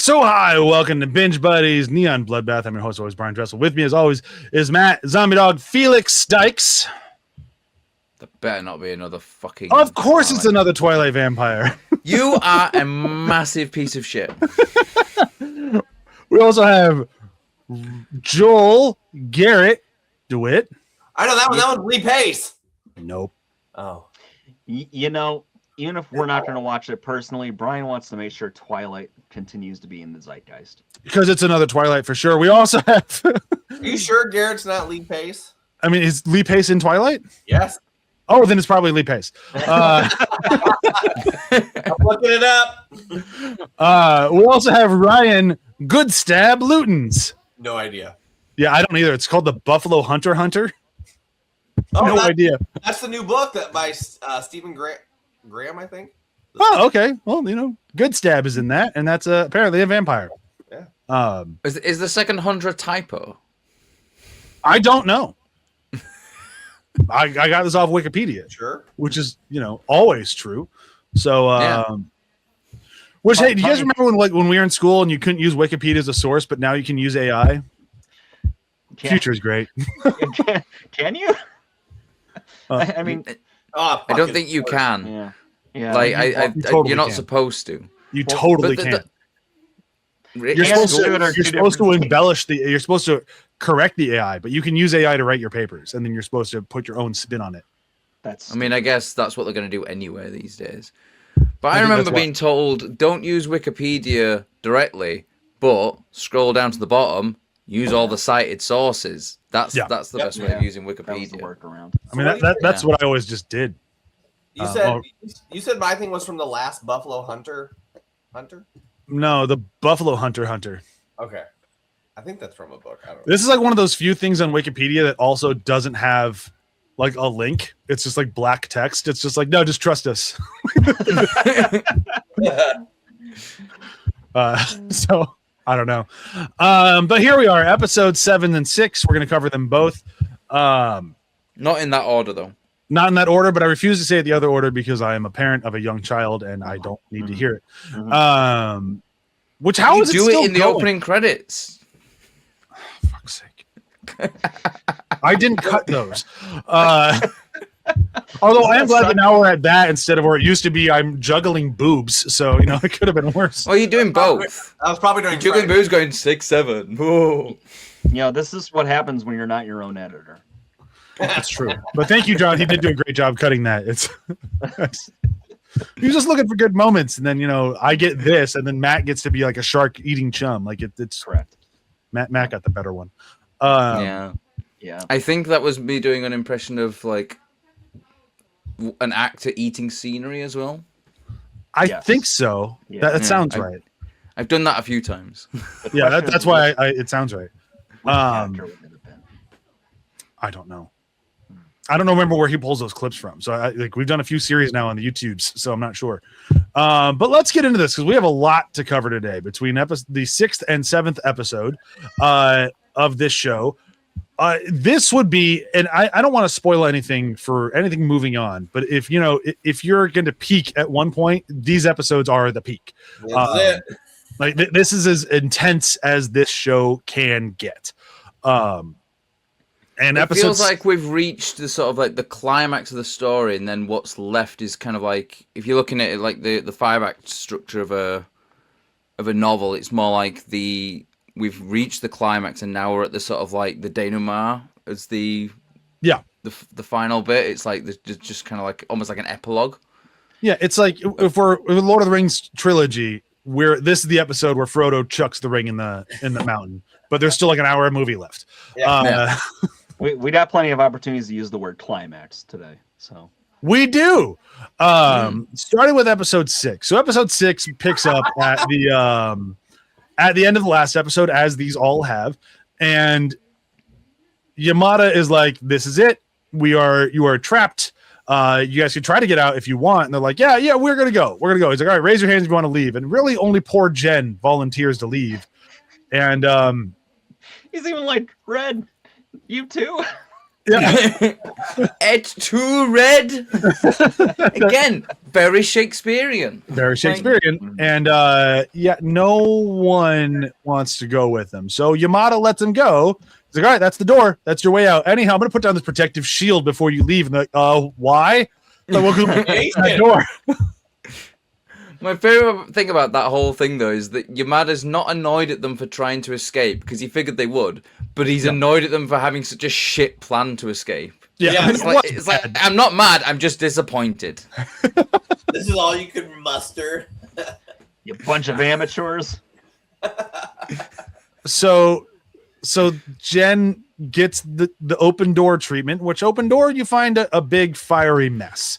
So hi, welcome to Binge Buddies, Neon Bloodbath. I'm your host, always Brian Dressel. With me, as always, is Matt Zombie Dog Felix Dykes. There better not be another fucking. Of course, it's another Twilight vampire. You are a massive piece of shit. We also have Joel Garrett DeWitt. I know that one. That one's Lee Pace. Nope. Oh, You know, even if we're not going to watch it personally, Brian wants to make sure Twilight continues to be in the zeitgeist. Because it's another Twilight for sure. We also have. are you sure Garrett's not Lee Pace? I mean, is Lee Pace in Twilight? Yes. Oh, then it's probably Lee Pace. I'm looking it up. We also have Ryan Goodstab Lutens. No idea. Yeah, I don't either. It's called the Buffalo Hunter. Oh, No idea. That's the new book that by Stephen Graham, I think. Oh, okay. Well, Goodstab is in that, and that's apparently a vampire. Yeah. Is the second Hunter a typo? I don't know. I got this off Wikipedia, Sure. which is always true. So, Yeah. which hey, do you guys remember when we were in school and you couldn't use Wikipedia as a source, but now you can use AI? Future is great. Can you? I mean, Oh, I don't think you can. yeah. Like, You totally you're not can. supposed to. You totally But can. You're You're supposed do it or to. You're two supposed to different embellish the. You're supposed to correct the AI, but you can use AI to write your papers, and then you're supposed to put your own spin on it. That's. I mean, I guess that's what they're going to do anyway these days. But I think remember that's why. being told, don't use Wikipedia directly, but scroll down to the bottom, use all the cited sources. That's the best way of using that was the Wikipedia. workaround. I mean, that's what I always just did. You said my thing was from the last Buffalo Hunter. No, the Buffalo Hunter. Okay. I think that's from a book. I don't know. This is like one of those few things on Wikipedia that also doesn't have like a link. It's just like black text. It's just like, no, just trust us. So I don't know. But here we are, episode 7 and 6. We're going to cover them both. Not in that order, though. Not in that order, but I refuse to say it the other order because I am a parent of a young child and I don't need to hear it. Which how is it do still it in the going? opening credits? Fuck's sake. I didn't cut those. Although I am glad that now we're at that instead of where it used to be I'm juggling boobs. So, it could have been worse. Well, you're doing both. I was probably doing Juggling boobs going 6, 7. Whoa. This is what happens when you're not your own editor. That's true. But thank you, John. He did do a great job cutting that. He was just looking for good moments. And then, I get this, and then Matt gets to be like a shark eating chum. Like it's Correct. Matt got the better one. Yeah. I think that was me doing an impression of like an actor eating scenery as well. I Yes. think so. Yeah. That sounds right. I've done that a few times. Yeah, that's why it sounds right. Which character would it have been? I don't know. I don't remember where he pulls those clips from. So we've done a few series now on the YouTubes, so I'm not sure. But let's get into this because we have a lot to cover today between the 6th and 7th episode of this show. This would be, and I don't want to spoil anything for anything moving on, but if you're going to peak at one point, these episodes are the peak. That's it. Like this is as intense as this show can get. And It feels like we've reached the sort of like the climax of the story, and then what's left is kind of like, if you're looking at it like the 5-act structure of a novel, it's more like we've reached the climax, and now we're at the sort of like the denouement as the final bit. It's like just kind of like almost like an epilogue. Yeah, it's like if we're with Lord of the Rings trilogy, this is the episode where Frodo chucks the ring in the mountain, but there's still like an hour of movie left. Yeah. We got plenty of opportunities to use the word climax today. So We do. Starting with episode 6. So episode 6 picks up at the end of the last episode, as these all have, and Yamada is like, "This is it. You are trapped. You guys can try to get out if you want." And they're like, "Yeah, we're gonna go. We're gonna go." He's like, "All right, raise your hands if you want to leave." And really, only poor Jen volunteers to leave. And he's even like, "Red, you too." Yeah. It's too red. Again, very Shakespearean. Very Shakespearean. And no one wants to go with them. So Yamada lets him go. He's like, all right, that's the door. That's your way out. Anyhow, I'm going to put down this protective shield before you leave. And they're like, why? Like, that door. My favorite thing about that whole thing, though, is that Yamada's not annoyed at them for trying to escape because he figured they would, but he's annoyed at them for having such a shit plan to escape. Yeah. It's like I'm not mad. I'm just disappointed. This is all you could muster. You bunch of amateurs. So Jen gets the open door treatment, which open door you find a big fiery mess.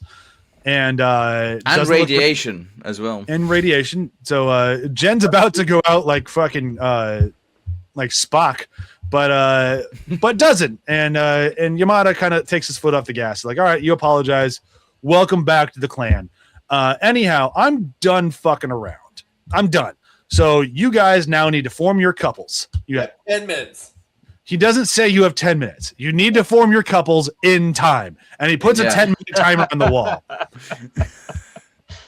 And radiation as well. And radiation. So Jen's about to go out like fucking like Spock, but doesn't. And Yamada kind of takes his foot off the gas. Like, all right, you apologize. Welcome back to the clan. Anyhow, I'm done fucking around. I'm done. So you guys now need to form your couples. You have 10 minutes. He doesn't say you have 10 minutes. You need to form your couples in time. And he puts a 10-minute timer on the wall.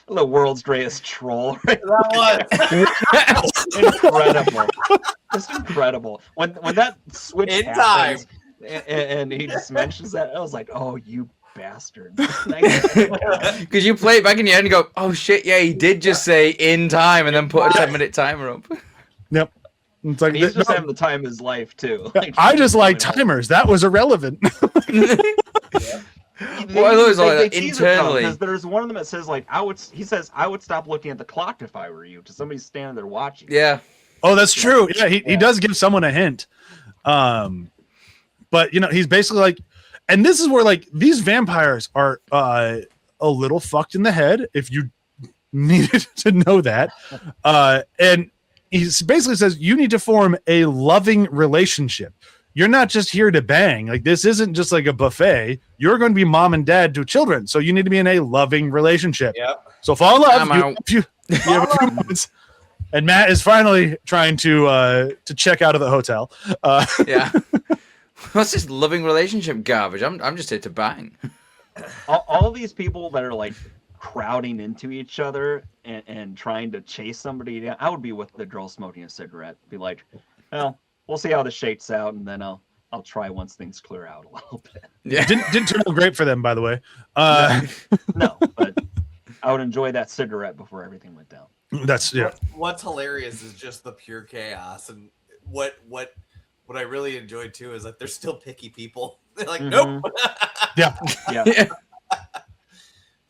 The world's greatest troll. Right? That was Incredible. Just incredible. When that switch in happens, and he just mentions that, I was like, oh, you bastard. Because you play it back in your head and go, oh shit, yeah, he did just say in time and then put a 10-minute timer up. Yep. It's like, He's just having the time of his life, too. I just like timers. That was irrelevant. Well, those are internally. Because there's one of them that says like he says I would stop looking at the clock if I were you. To somebody standing there watching. Yeah. Oh, that's true. Yeah, he does give someone a hint. But he's basically like, and this is where like these vampires are a little fucked in the head. If you needed to know that, and he basically says you need to form a loving relationship. You're not just here to bang. Like, this isn't just like a buffet. You're going to be mom and dad to children. So you need to be in a loving relationship. Yep. So fall in love. You have a few months. And Matt is finally trying to check out of the hotel. Yeah. What's this loving relationship garbage? I'm just here to bang. All these people that are like crowding into each other and trying to chase somebody down. I would be with the girl smoking a cigarette. Be like, well, we'll see how this shakes out, and then I'll try once things clear out a little bit. Yeah. Didn't turn out great for them, by the way. No, but I would enjoy that cigarette before everything went down. That's What's hilarious is just the pure chaos, and what I really enjoyed too is like they're still picky people. They're like, nope. Yeah.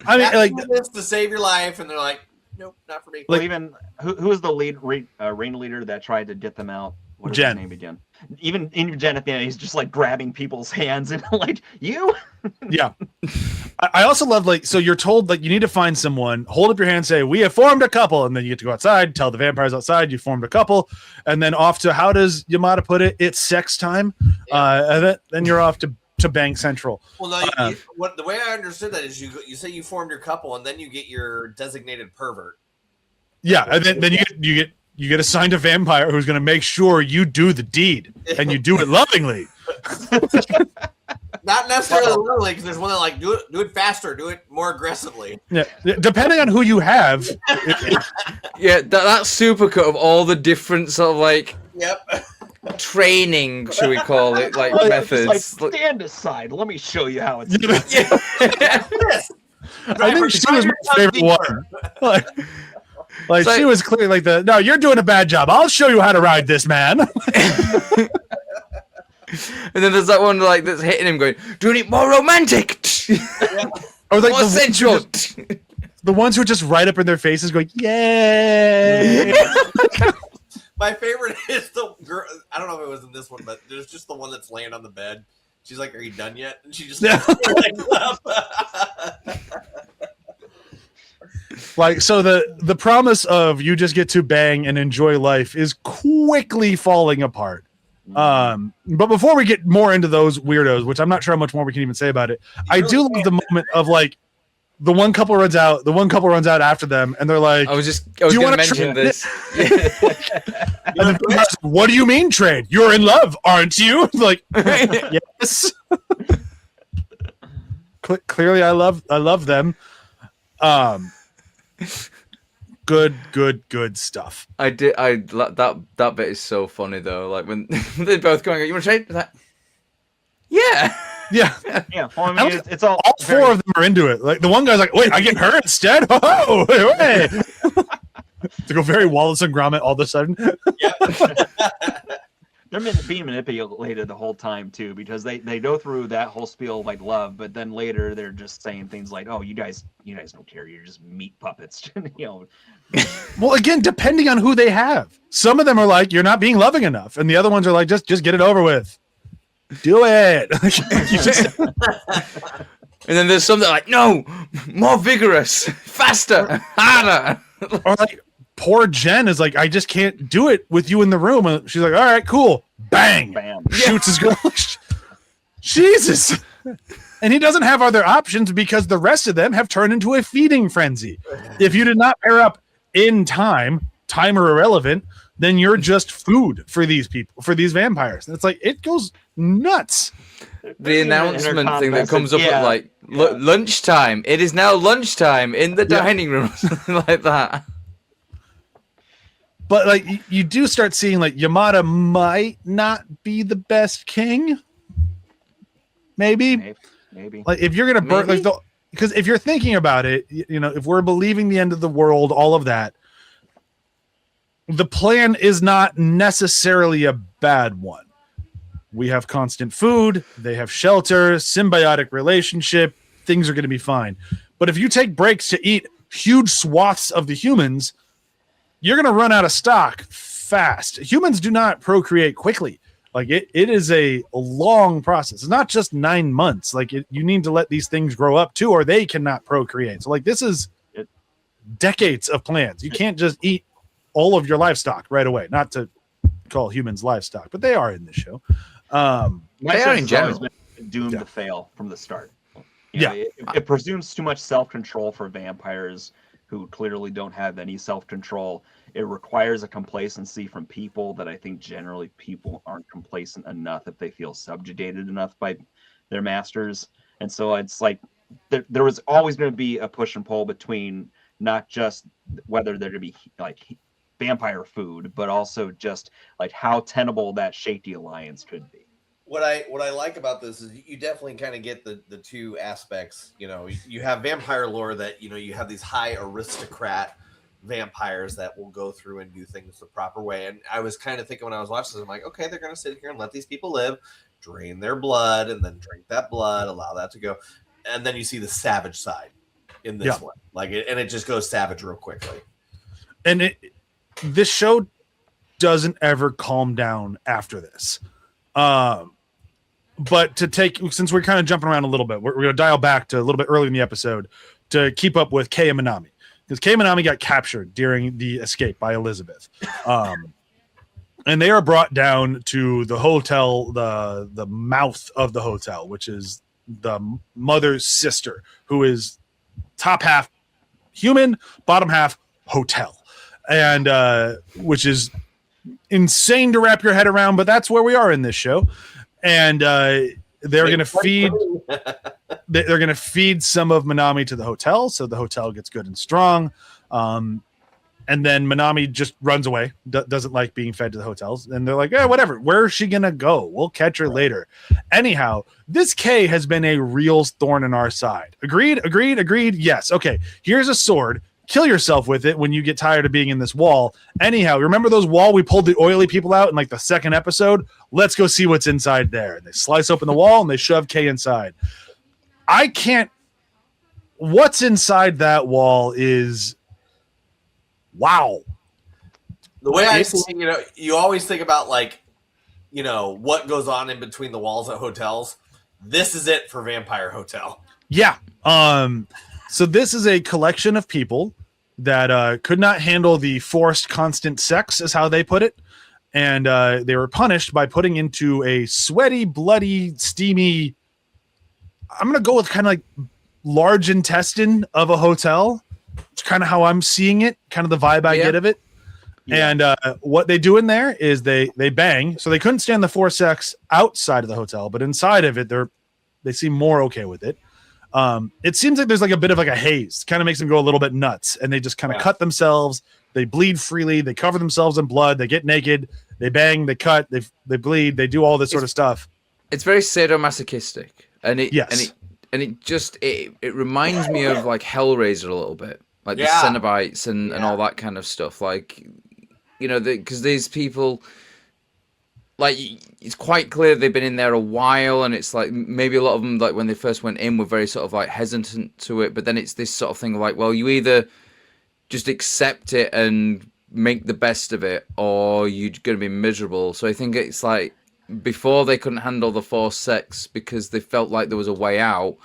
I mean, like this to save your life, and they're like, nope, not for me. Well, even who was the lead rain leader that tried to get them out? What is Jen. his name again? Even in Jen at the end, he's just like grabbing people's hands and like, you. Yeah. I also love, like, so you're told like you need to find someone, hold up your hand, say we have formed a couple, and then you get to go outside, tell the vampires outside you formed a couple, and then off to, how does Yamada put it? It's sex time. And then you're off to Bang Central. Well, no, the way I understood that is you say you formed your couple, and then you get your designated pervert. Yeah, and then you get assigned a vampire who's going to make sure you do the deed, and you do it lovingly. Not necessarily lovingly, because there's one that like do it faster, do it more aggressively. Yeah, depending on who you have. Yeah, that supercut of all the different sort of like training, should we call it, like methods. Like, stand aside. Let me show you how it's done. I think she was my favorite one. Like she was clearly like no, you're doing a bad job. I'll show you how to ride this, man. And then there's that one like that's hitting him going, doing it more romantic. Or like more sensual. The ones who are just right up in their faces going, yay. My favorite is the girl. I don't know if it was in this one, but there's just the one that's laying on the bed. She's like, "Are you done yet?" And she just like, so the promise of you just get to bang and enjoy life is quickly falling apart. But before we get more into those weirdos, which I'm not sure how much more we can even say about it, I do love the moment of like the one couple runs out after them, and they're like, I was going to mention this. And then, what do you mean trade? You're in love, aren't you? Like, yes. Clearly, I love them. Good stuff. That bit is so funny though. Like when they're both going, "You want to trade?" Like, yeah. Yeah. Yeah, well, I mean, it's all Four of them are into it. Like the one guy's like, "Wait, I get her instead." Oh, hey. To go very Wallace and Gromit all of a sudden. They're being manipulated the whole time too, because they go through that whole spiel of like love, but then later they're just saying things like, "Oh, you guys don't care. You're just meat puppets." Well, again, depending on who they have, some of them are like, "You're not being loving enough," and the other ones are like, "Just get it over with, do it." And then there's some that are like, "No, more vigorous, faster, harder." Or like poor Jen is like, "I just can't do it with you in the room." And she's like, "All right, cool." Bang. Bam. Shoots his girl. Jesus. And he doesn't have other options because the rest of them have turned into a feeding frenzy. If you did not pair up in time or irrelevant, then you're just food for these people, for these vampires. And it's like, it goes nuts. The announcement thing that comes up at like lunchtime. It is now lunchtime in the dining room, something like that. But like you do start seeing like Yamada might not be the best king. Maybe. Like if you're gonna burn like because if you're thinking about it, if we're believing the end of the world, all of that, the plan is not necessarily a bad one. We have constant food, they have shelter, symbiotic relationship, things are going to be fine. But if you take breaks to eat huge swaths of the humans, you're going to run out of stock fast. Humans do not procreate quickly. Like it is a long process. It's not just 9 months. Like you need to let these things grow up too, or they cannot procreate. So like this is decades of plans. You can't just eat all of your livestock right away. Not to call humans livestock, but they are in this show. They are in general been doomed to fail from the start. It presumes too much self-control for vampires who clearly don't have any self-control. It requires a complacency from people that I think generally people aren't complacent enough if they feel subjugated enough by their masters. And so it's like there was always going to be a push and pull between not just whether they're going to be like vampire food, but also just like how tenable that Shady alliance could be. What I like about this is you definitely kind of get the two aspects. You have vampire lore that you have these high aristocrat vampires that will go through and do things the proper way. And I was kind of thinking when I was watching this, I'm like, okay, they're going to sit here and let these people live, drain their blood, and then drink that blood, allow that to go. And then you see the savage side in this one, and it just goes savage real quickly. And this show doesn't ever calm down after this. But since we're kind of jumping around a little bit, we're going to dial back to a little bit early in the episode to keep up with Kei and Minami. Because Kei and Minami got captured during the escape by Elizabeth. And they are brought down to the hotel, the mouth of the hotel, which is the mother's sister, who is top half human, bottom half hotel. And which is insane to wrap your head around, but that's where we are in this show. And they're going to feed some of Minami to the hotel, so the hotel gets good and strong. And then Minami just runs away, doesn't like being fed to the hotels. And they're like, whatever, where is she going to go? We'll catch her later. Anyhow, this Kei has been a real thorn in our side. Agreed. Yes. Okay. Here's a sword. Kill yourself with it when you get tired of being in this wall. Anyhow, remember those wall we pulled the oily people out in like the second episode? Let's go see what's inside there. And they slice open the wall and they shove Kei inside. What's inside that wall is wow. The way I see it, you always think about what goes on in between the walls at hotels. This is it for Vampire Hotel. Yeah. So this is a collection of people that could not handle the forced constant sex, is how they put it. And they were punished by putting into a sweaty, bloody, steamy, I'm going to go with kind of like large intestine of a hotel. It's kind of how I'm seeing it, kind of the vibe I get of it. Yeah. And what they do in there is they bang. So they couldn't stand the forced sex outside of the hotel, but inside of it, they seem more okay with it. It seems like there's like a bit of like a haze, kind of makes them go a little bit nuts, and they just kind of cut themselves. They bleed freely. They cover themselves in blood. They get naked. They bang. They cut. They bleed. They do all this sort of stuff. It's very sadomasochistic, and it Yes. and it just it reminds me of like Hellraiser a little bit, like the Cenobites and all that kind of stuff. Like, you know, because these people, like, it's quite clear they've been in there a while, and it's like maybe a lot of them, like when they first went in, were very sort of like hesitant to it, but then it's this sort of thing of like, well, you either just accept it and make the best of it, or you're going to be miserable. So I think it's like, before they couldn't handle the forced sex because they felt like there was a way out.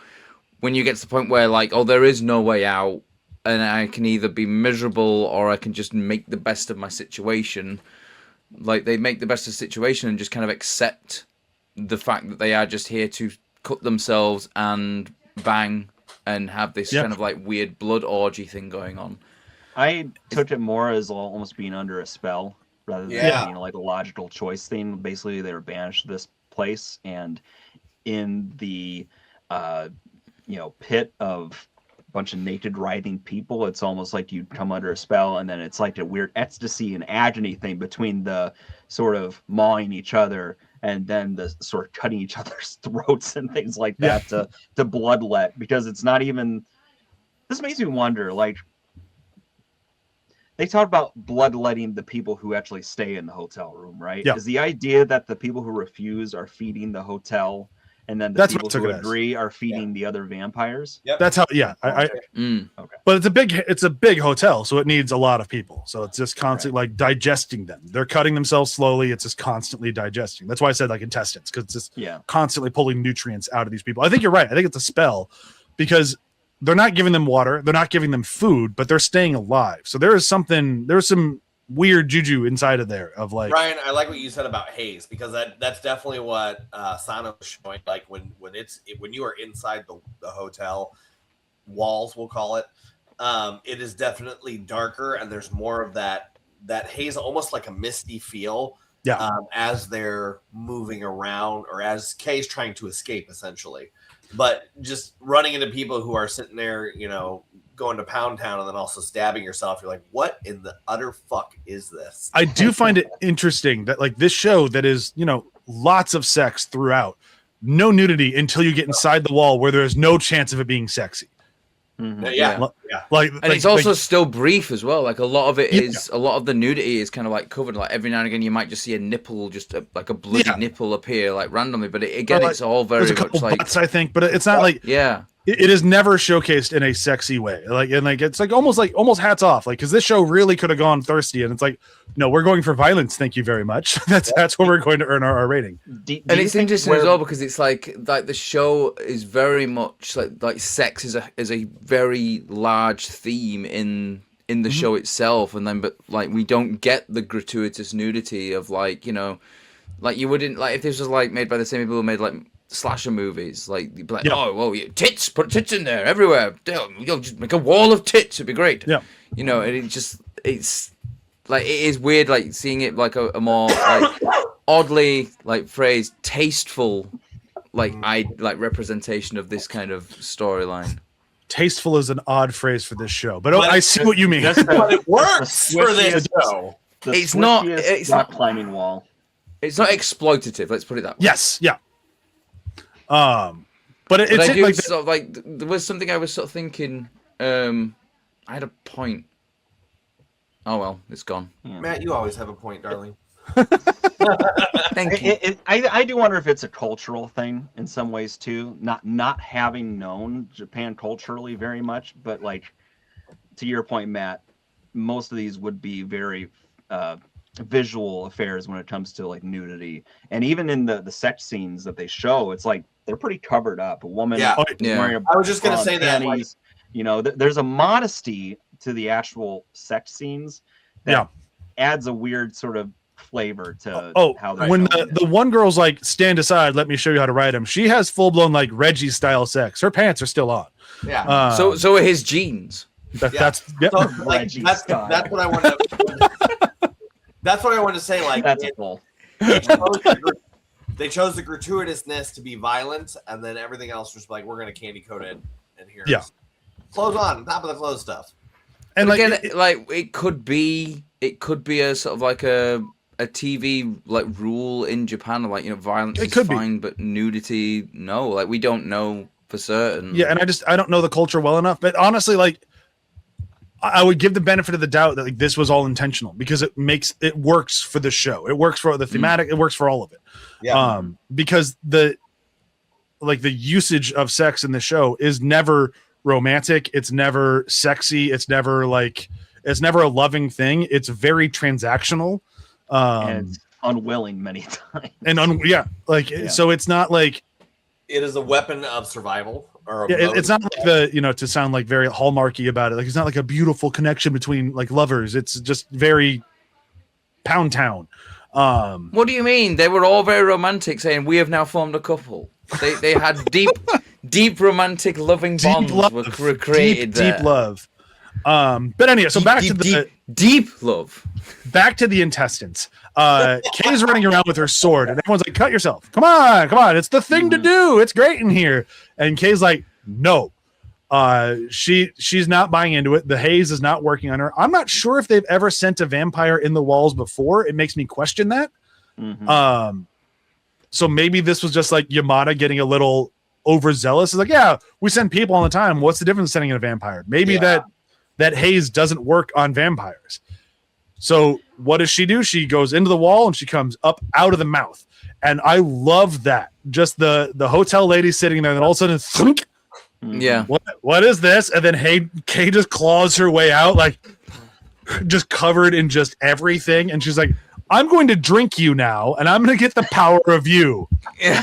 When you get to the point where like, oh, there is no way out, and I can either be miserable or I can just make the best of my situation. Like, they make the best of the situation and just kind of accept the fact that they are just here to cut themselves and bang and have this kind of like weird blood orgy thing going on. I took it more as almost being under a spell rather than being like a logical choice thing. Basically, they were banished to this place, and in the pit of a bunch of naked writhing people, it's almost like you'd come under a spell, and then it's like a weird ecstasy and agony thing between the sort of mawing each other and then the sort of cutting each other's throats and things like that to bloodlet, because it's not even. This makes me wonder, like, they talk about bloodletting the people who actually stay in the hotel room, right? Yeah. Is the idea that the people who refuse are feeding the hotel, and then the people who agree are feeding the other vampires? Yep. That's how. Yeah. Okay. But it's a big hotel, so it needs a lot of people. So it's just constantly like digesting them. They're cutting themselves slowly. It's just constantly digesting. That's why I said like intestines, because it's just constantly pulling nutrients out of these people. I think you're right. I think it's a spell, because they're not giving them water, they're not giving them food, but they're staying alive. So there's some weird juju inside of there of like. Brian, I like what you said about haze, because that's definitely what Sana was showing. Like when you are inside the hotel walls, we'll call it, it is definitely darker, and there's more of that haze, almost like a misty feel. Yeah. As they're moving around, or as Kay's trying to escape, essentially. But just running into people who are sitting there, you know, going to Pound Town and then also stabbing yourself, you're like, what in the utter fuck is this? I do find it interesting that like this show that is, you know, lots of sex throughout, no nudity until you get inside the wall where there's no chance of it being sexy. Mm-hmm. And it's also still brief as well. Like a lot of it is, a lot of the nudity is kind of like covered. Like every now and again, you might just see a nipple, like a bloody nipple appear like randomly. But it's all very much like butts, I think. But it's not like it is never showcased in a sexy way. Like it's like almost hats off. Like because this show really could have gone thirsty, and it's like no, we're going for violence. Thank you very much. That's where we're going to earn our rating. And it's interesting as well because it's like the show is very much like sex is a very large theme in the show itself, and then but like we don't get the gratuitous nudity of like, you know, like you wouldn't like if this was like made by the same people who made like slasher movies, like you'd be like, oh well, tits, put tits in there everywhere, you'll just make a wall of tits, it'd be great. You know, and it's like it is weird like seeing it like a more like oddly like phrased tasteful like representation of this kind of storyline. Tasteful is an odd phrase for this show, but I see what you mean. But it works for this show. It's not climbing wall. It's not exploitative. Let's put it that way. Yes, yeah. But it's I do like sort of like there was something I was sort of thinking. I had a point. Oh well, it's gone. Matt, you always have a point, darling. Thank you. I do wonder if it's a cultural thing in some ways too. Not having known Japan culturally very much, but like to your point, Matt, most of these would be very visual affairs when it comes to like nudity, and even in the sex scenes that they show, it's like they're pretty covered up. A woman wearing I was just gonna say panties, that. Like, you know, there's a modesty to the actual sex scenes that adds a weird sort of flavor to how they're when showing the one girl's like, stand aside, let me show you how to ride him. She has full blown like Reggie style sex. Her pants are still on. Yeah. So are his jeans. That's so, like, that's what I want to. That's what I wanted to say. Like that's cool. They chose the gratuitousness to be violent, and then everything else was like, we're going to candy coat it and here's clothes on top of the clothes stuff. And but like, again, it could be a sort of like a TV like rule in Japan, like, you know, violence is fine, but nudity, no. Like, we don't know for certain. Yeah, and I don't know the culture well enough, but honestly, like, I would give the benefit of the doubt that like this was all intentional because it works for the show. It works for the thematic. It works for all of it. Yeah. Because the usage of sex in the show is never romantic. It's never sexy. It's never a loving thing. It's very transactional. And it's unwilling many times. So it's not like it is a weapon of survival. It's not like to sound like very hallmarky about it. Like, it's not like a beautiful connection between like lovers. It's just very Pound Town. What do you mean? They were all very romantic, saying we have now formed a couple. They had deep romantic loving bonds were created there. Deep love. But anyway, so back to the deep love. Back to the intestines. Kay's running around with her sword, and everyone's like, "Cut yourself! Come on! It's the thing to do. It's great in here." And Kay's like, "No." She's not buying into it. The haze is not working on her. I'm not sure if they've ever sent a vampire in the walls before. It makes me question that. Mm-hmm. So maybe this was just like Yamada getting a little overzealous. It's like, yeah, we send people all the time. What's the difference in sending in a vampire? Maybe that haze doesn't work on vampires. So what does she do? She goes into the wall and she comes up out of the mouth. And I love that. Just the hotel lady sitting there, and then all of a sudden, thunk. Yeah. What is this? And then Kay just claws her way out, like just covered in just everything. And she's like, I'm going to drink you now, and I'm going to get the power of you. Yeah.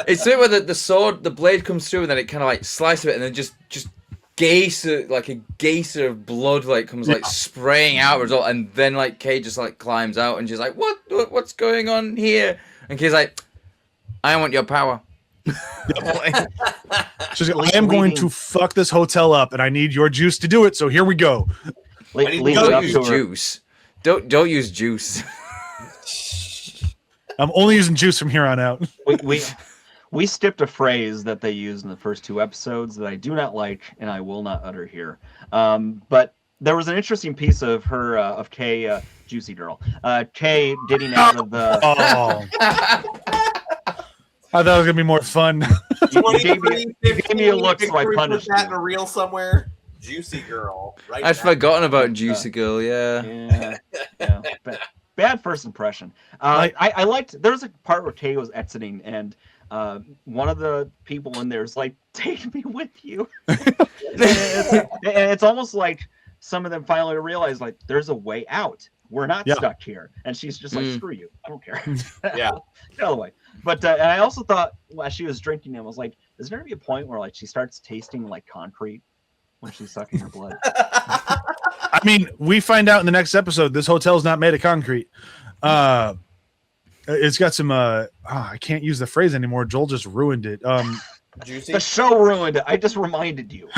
It's where the blade comes through, and then it kind of like slices it, and then just geyser, like a geyser of blood, like comes like spraying outwards, and then like Kay just like climbs out, and she's like, what's going on here? And Kay's like, I want your power. She's like, I am going to fuck this hotel up, and I need your juice to do it. So here we go. Don't use juice. Don't use juice. I'm only using juice from here on out. We skipped a phrase that they used in the first 2 episodes that I do not like, and I will not utter here. But there was an interesting piece of her, of Kay, Juicy Girl. Kay getting out of the... Oh. I thought it was going to be more fun. You gave me a look, so I punished that in a reel somewhere. Juicy Girl. Right. I'd forgotten about Juicy Girl, yeah. Bad first impression. I liked... There was a part where Kay was exiting, and... one of the people in there is like, take me with you. It's almost like some of them finally realize, like, there's a way out. We're not stuck here. And she's just like, screw you. I don't care. Yeah. Get out of the way. But and I also thought, while she was drinking, I was like, is there going to be a point where like she starts tasting like concrete when she's sucking her blood? I mean, we find out in the next episode, this hotel's not made of concrete. It's got some I can't use the phrase anymore. Joel just ruined it. Juicy. The show ruined it. I just reminded you.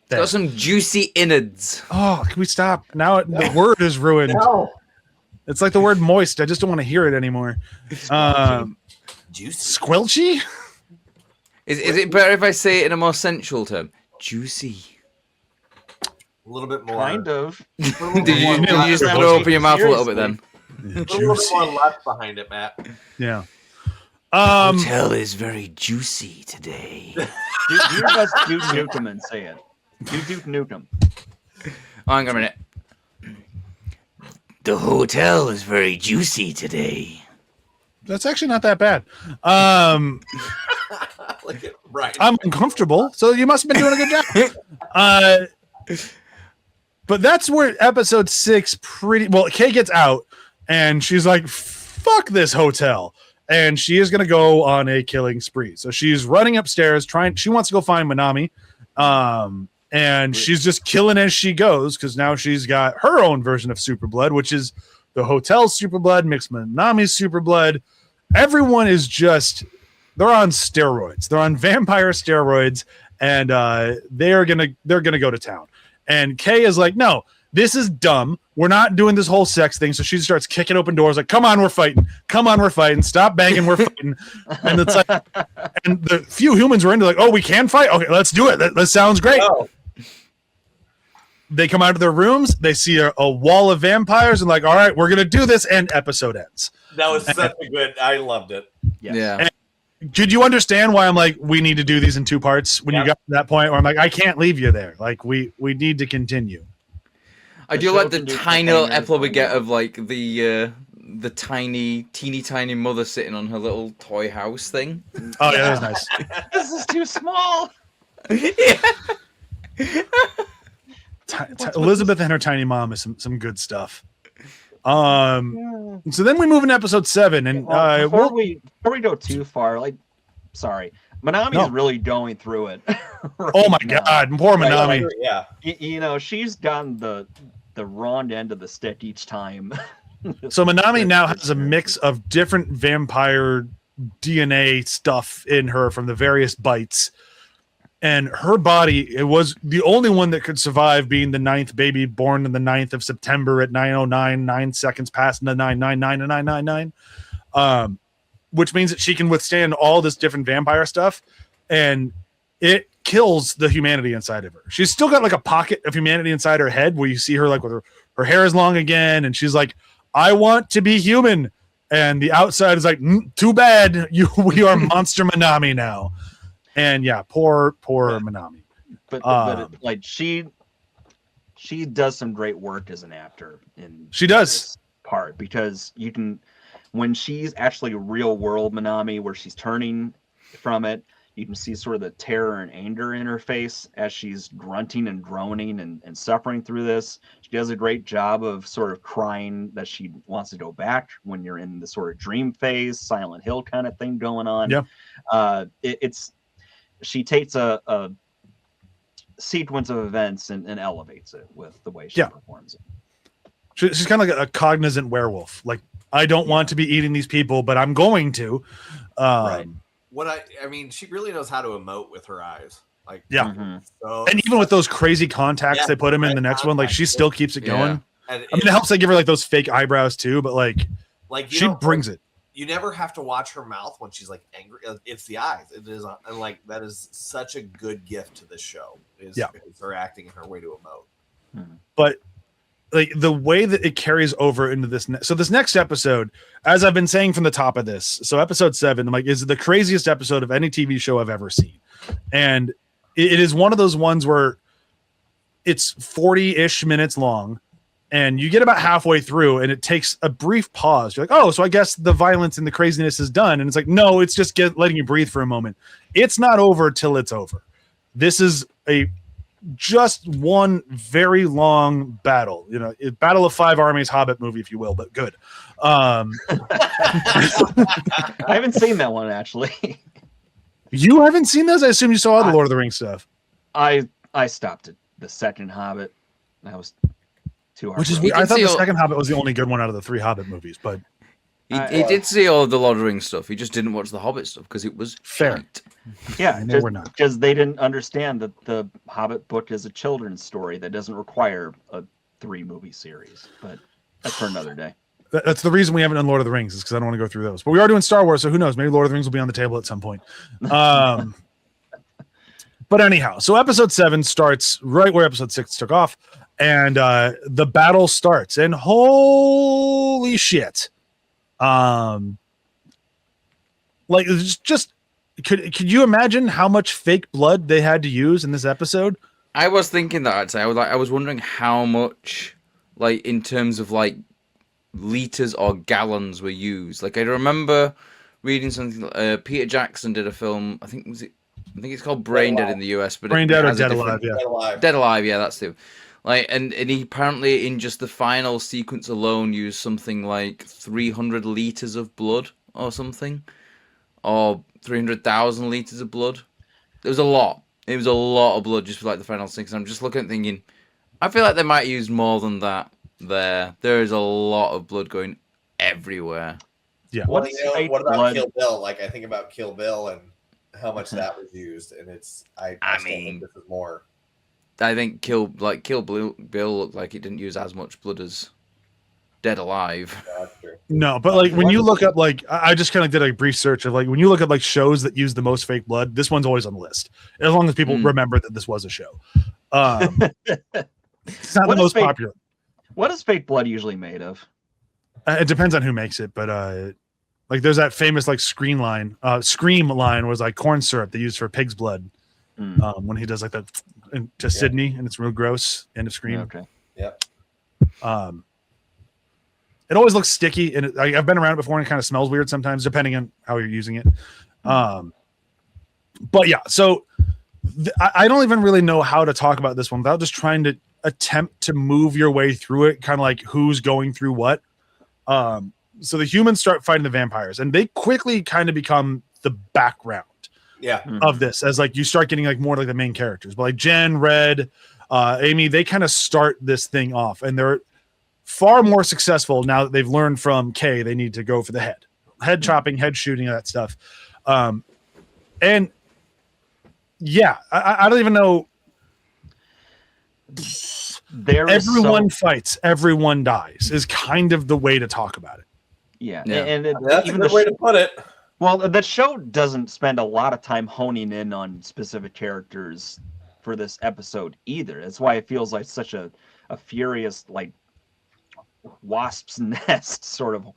Got some juicy innards. Oh, can we stop? Now the word is ruined. No. It's like the word moist. I just don't want to hear it anymore. Juicy. Squelchy? Is it better if I say it in a more sensual term? Juicy. A little bit more. Kind of. Did you just have to open your mouth a little bit then? A little bit more lust behind it, Matt. Yeah. Hotel is very juicy today. Do your best Duke Nukem and say it. Do Duke Nukem. Hang on a minute. The hotel is very juicy today. That's actually not that bad. Look at Brian. I'm uncomfortable, so you must have been doing a good job. But that's where episode 6 Kay gets out, and she's like, fuck this hotel. And she is going to go on a killing spree. So she's running upstairs, she wants to go find Manami. And she's just killing as she goes, because now she's got her own version of super blood, which is the hotel's super blood mixed with Manami's super blood. Everyone is they're on steroids. They're on vampire steroids, and they're gonna go to town. And Kay is like, no, this is dumb. We're not doing this whole sex thing. So she starts kicking open doors like, come on, we're fighting. Come on, we're fighting. Stop banging, we're fighting. And it's like, and the few humans were into like, oh, we can fight? Okay, let's do it. That sounds great. Oh. They come out of their rooms. They see a wall of vampires and like, all right, we're going to do this. And episode ends. That was such a good, I loved it. Yes. Yeah. And did you understand why I'm like, we need to do these in 2 parts when you got to that point where I'm like, I can't leave you there. Like we need to continue. I do like the tiny little episode we get of like the teeny tiny mother sitting on her little toy house thing. Oh yeah, that was nice. This is too small. Yeah. Elizabeth and her tiny mom is some good stuff. So then we move into episode 7, and before we go too far, like, sorry, Manami's really going through it. Right oh my now. God, poor Manami. Yeah, you know, she's gotten the wrong end of the stick each time. So Manami now has a mix of different vampire DNA stuff in her from the various bites. And her body, it was the only one that could survive being the 9th baby born on the 9th of September at 9:09, 9 seconds past the 999 and 999. Which means that she can withstand all this different vampire stuff. And it kills the humanity inside of her. She's still got like a pocket of humanity inside her head where you see her like with her hair is long again. And she's like, I want to be human. And the outside is like, too bad. We are Monster Manami now. And yeah, poor Manami. But like she does some great work as an actor in she does this part, because you can, when she's actually real world Manami, where she's turning from it, you can see sort of the terror and anger in her face as she's grunting and groaning and suffering through this. She does a great job of sort of crying that she wants to go back when you're in the sort of dream phase, Silent Hill kind of thing going on. Yeah. She takes a sequence of events and elevates it with the way she performs it. She's kind of like a cognizant werewolf. Like, I don't want to be eating these people, but I'm going to. Right. What I mean, she really knows how to emote with her eyes. Like, yeah. So, and even with those crazy contacts they put him in the next one, like she still keeps it going. And I mean, it helps they give her like those fake eyebrows too, but like she brings it. You never have to watch her mouth when she's like angry. It's the eyes. It is, and like that is such a good gift to this show. Is her acting and her way to emote. But like the way that it carries over into this, so this next episode, as I've been saying from the top of this, so episode 7, I'm like, is the craziest episode of any TV show I've ever seen, and it is one of those ones where it's 40-ish minutes long. And you get about halfway through and it takes a brief pause. You're like, oh, so I guess the violence and the craziness is done. And it's like, no, it's just letting you breathe for a moment. It's not over till it's over. This is just one very long battle, you know, Battle of 5 Armies Hobbit movie, if you will, but good. I haven't seen that one, actually. You haven't seen those? I assume you saw all the Lord of the Rings stuff. I stopped at the second Hobbit. That was too hard. Which is weird. I thought the second Hobbit was the only good one out of the 3 Hobbit movies, but he did see all the Lord of the Rings stuff. He just didn't watch the Hobbit stuff because it was fair. Shite. Yeah, because they didn't understand that the Hobbit book is a children's story that doesn't require a 3-movie series. But that's for another day. That's the reason we haven't done Lord of the Rings, is because I don't want to go through those. But we are doing Star Wars, so who knows? Maybe Lord of the Rings will be on the table at some point. But anyhow, so episode 7 starts right where episode 6 took off. And the battle starts, and holy shit! Like it's just could you imagine how much fake blood they had to use in this episode? I was thinking that actually. I was wondering how much, like in terms of like liters or gallons were used. Like I remember reading something. Peter Jackson did a film. I think it's called Brain Dead in the US, but Brain Dead or Dead Alive, yeah. Dead Alive, yeah, that's it. Like, and he apparently in just the final sequence alone used something like 300 liters of blood or something, or 300,000 liters of blood. It was a lot. It was a lot of blood just for like the final sequence. I'm just looking at thinking, I feel like they might use more than that. There is a lot of blood going everywhere. Yeah. Well, what about Kill Bill? Like I think about Kill Bill and how much that was used, and it's I still think this is more. I think Kill Bill looked like it didn't use as much blood as Dead Alive. No, but like when you look up, like I just kind of did a brief search of like when you look at like shows that use the most fake blood, this one's always on the list. As long as people remember that this was a show. It's not the most popular. What is fake blood usually made of? It depends on who makes it, but like there's that famous like scream line was like corn syrup they used for pig's blood when he does like that to Sydney, and it's real gross. End of Scream. Okay. Yep. It always looks sticky, and I've been around it before, and it kind of smells weird sometimes, depending on how you're using it. But yeah, so I don't even really know how to talk about this one without just trying to attempt to move your way through it, kind of like who's going through what. So the humans start fighting the vampires, and they quickly kind of become the background of this, as like you start getting like more like the main characters. But like Jen, Red, Amy, they kind of start this thing off, and they're far more successful now that they've learned from Kay. They need to go for the head chopping, head shooting, that stuff. And yeah, I don't even know. Everyone fights, everyone dies is kind of the way to talk about it. Yeah. And that's even a good way to put it. Well, the show doesn't spend a lot of time honing in on specific characters for this episode either. That's why it feels like such a furious, like, wasp's nest sort of,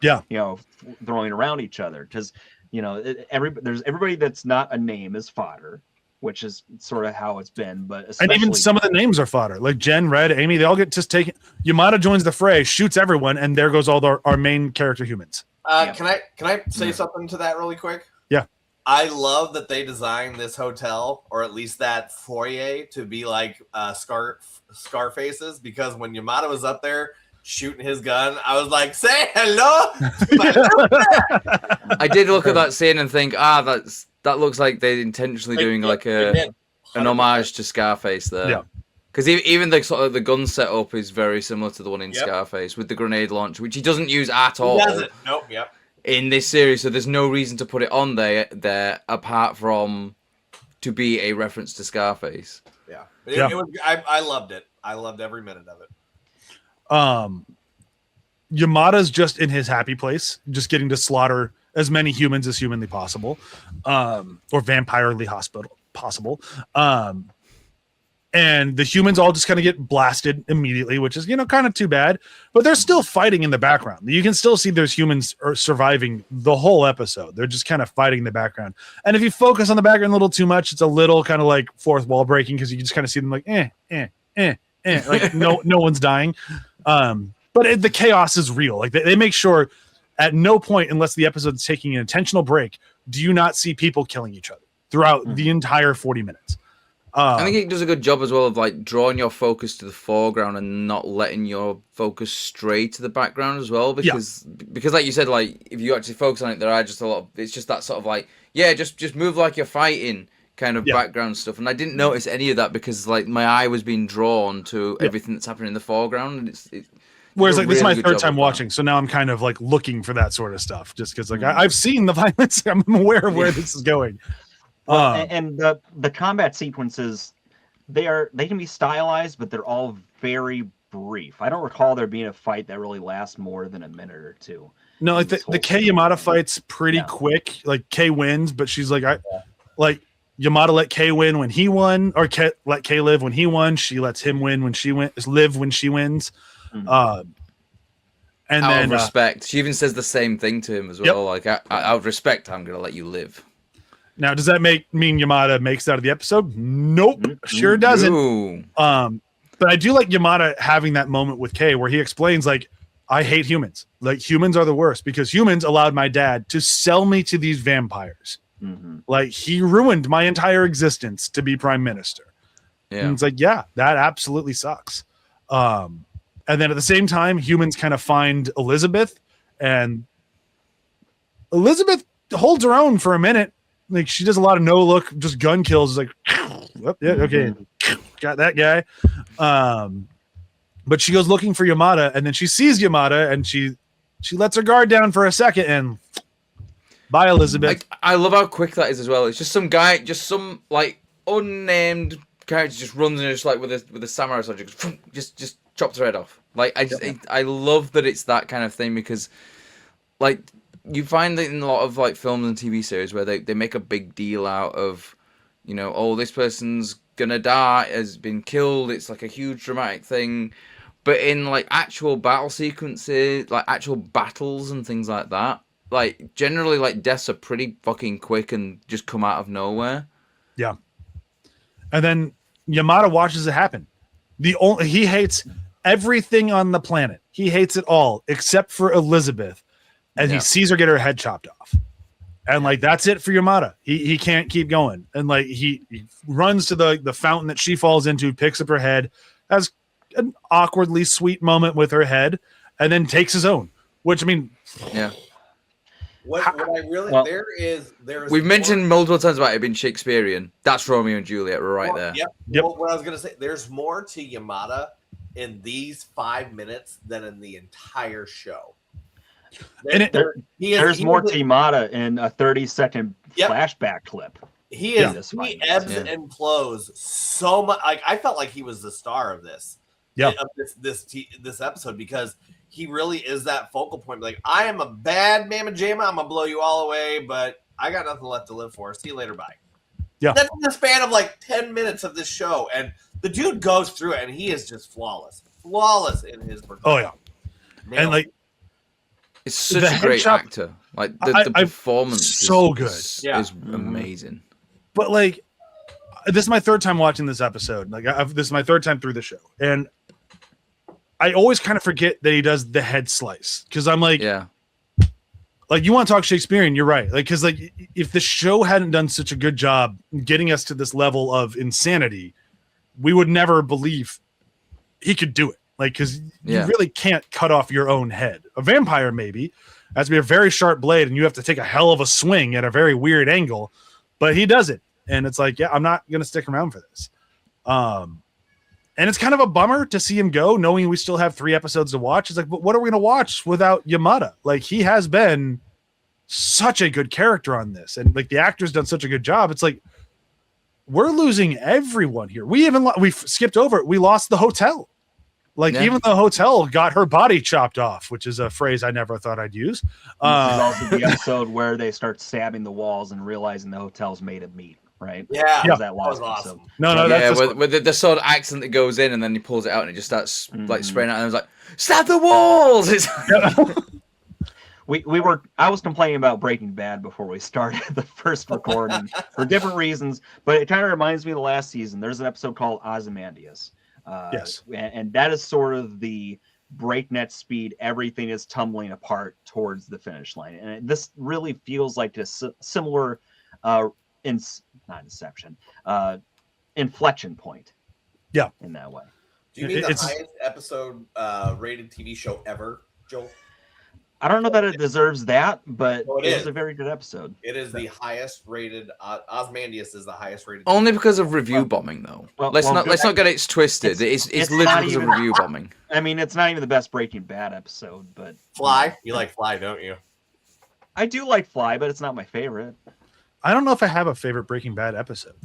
throwing around each other. Because, there's everybody that's not a name is fodder, which is sort of how it's been. But and even some of the names are fodder, like Jen, Red, Amy. They all get just taken. Yamada joins the fray, shoots everyone, and there goes all our main character humans. Can I say something to that really quick? Yeah. I love that they designed this hotel, or at least that foyer, to be like Scarface's, because when Yamada was up there shooting his gun, I was like, say hello to my little I did look at that scene and think, that looks like they're intentionally doing like an homage to Scarface there. Yeah. Because even the sort of the gun setup is very similar to the one in Scarface with the grenade launch, which he doesn't use at all. He doesn't. Nope. Yep. In this series, so there's no reason to put it on there apart from to be a reference to Scarface. Yeah. It was, I loved it. I loved every minute of it. Yamada's just in his happy place, just getting to slaughter as many humans as humanly possible, or vampirely possible. And the humans all just kind of get blasted immediately, which is, kind of too bad, but they're still fighting in the background. You can still see there's humans are surviving the whole episode. They're just kind of fighting in the background. And if you focus on the background a little too much, it's a little kind of like fourth wall breaking, because you just kind of see them like, like no one's dying. But the chaos is real. Like they make sure at no point, unless the episode is taking an intentional break, do you not see people killing each other throughout the entire 40 minutes. I think it does a good job as well of like drawing your focus to the foreground and not letting your focus stray to the background as well. Because like you said, like if you actually focus on it, there are just a lot of, it's just that sort of like, just move like you're fighting kind of background stuff. And I didn't notice any of that because like my eye was being drawn to everything that's happening in the foreground. And whereas like this is my third time watching, so now I'm kind of like looking for that sort of stuff, just because like I've seen the violence, I'm aware of where this is going. And the combat sequences, they can be stylized, but they're all very brief. I don't recall there being a fight that really lasts more than a minute or two. No, like the Kay Yamada fight's pretty quick. Like Kay wins, but she's like, like Yamada let Kay win when he won, or let Kay live when he won. She lets him win when she live when she wins. And out of respect, she even says the same thing to him as well. Like, out of respect, I'm gonna let you live. Now, does that mean Yamada makes it out of the episode? Nope, sure doesn't. Ooh. But I do like Yamada having that moment with Kay where he explains, like, I hate humans. Like, humans are the worst because humans allowed my dad to sell me to these vampires. Like, he ruined my entire existence to be prime minister. Yeah. And it's like, yeah, that absolutely sucks. And then at the same time, humans kind of find Elizabeth, and Elizabeth holds her own for a minute. Like, she does a lot of no look, just gun kills. It's like, okay, got that guy. But she goes looking for Yamada, and then she sees Yamada, and she lets her guard down for a second, and bye, Elizabeth. I love how quick that is as well. It's just some guy, just some like unnamed character just runs and just like with a samurai sword, just chops her head off. Like I love that it's that kind of thing because, like, you find that in a lot of like films and TV series where they make a big deal out of, you know, oh, this person's gonna die, has been killed. It's like a huge dramatic thing. But in like actual battle sequences, like actual battles and things like that, like generally like deaths are pretty fucking quick and just come out of nowhere. Yeah. And then Yamada watches it happen. He hates everything on the planet. He hates it all except for Elizabeth, and he sees her get her head chopped off. And like that's it for Yamada. He can't keep going. And like he runs to the fountain that she falls into, picks up her head, has an awkwardly sweet moment with her head, and then takes his own. Which I mean, yeah. What I really there is we've mentioned multiple times about it being Shakespearean. That's Romeo and Juliet right there. Yep. Well, what I was gonna say, there's more to Yamada in these 5 minutes than in the entire show. There's more to Yamada in a 30-second flashback clip. He ebbs and flows so much. Like I felt like he was the star of this. Yeah. Of this episode because he really is that focal point. Like I am a bad mamma jamma. I'm gonna blow you all away, but I got nothing left to live for. See you later. Bye. Yeah. That's in the span of like 10 minutes of this show, and the dude goes through it, and he is just flawless in his performance. Oh yeah, and like it's such a great actor. Like the performance, so good, is amazing. But like, this is my third time watching this episode. Like, this is my third time through the show, and I always kind of forget that he does the head slice because I'm like, like you want to talk Shakespearean, you're right. Like, because like if the show hadn't done such a good job getting us to this level of insanity, we would never believe he could do it. Like, because you really can't cut off your own head. A vampire maybe has to be a very sharp blade, and you have to take a hell of a swing at a very weird angle, but he does it, and it's like, I'm not gonna stick around for this. And it's kind of a bummer to see him go, knowing we still have 3 episodes to watch. It's like, but what are we going to watch without Yamada? Like, he has been such a good character on this. And like the actor's done such a good job. It's like, we're losing everyone here. We skipped over it. We lost the hotel. Like even the hotel got her body chopped off, which is a phrase I never thought I'd use. This is also the episode where they start stabbing the walls and realizing the hotel's made of meat. Right? Yeah, that was awesome. No, with the sort of accent that goes in, and then he pulls it out, and it just starts like spraying out, and I was like, "Stab the walls!" I was complaining about Breaking Bad before we started the first recording for different reasons, but it kind of reminds me of the last season. There's an episode called Ozymandias. Yes, and that is sort of the breakneck speed. Everything is tumbling apart towards the finish line, and this really feels like a similar. Inflection point. Yeah, in that way. Do you mean the highest episode rated TV show ever, Joel? I don't know that it deserves that, but it was a very good episode. It is the highest rated. Ozymandias is the highest rated. Only because of review bombing, though. Let's not get it twisted. It's literally because of review bombing. I mean, it's not even the best Breaking Bad episode, but Fly. You like Fly, don't you? I do like Fly, but it's not my favorite. I don't know if I have a favorite Breaking Bad episode.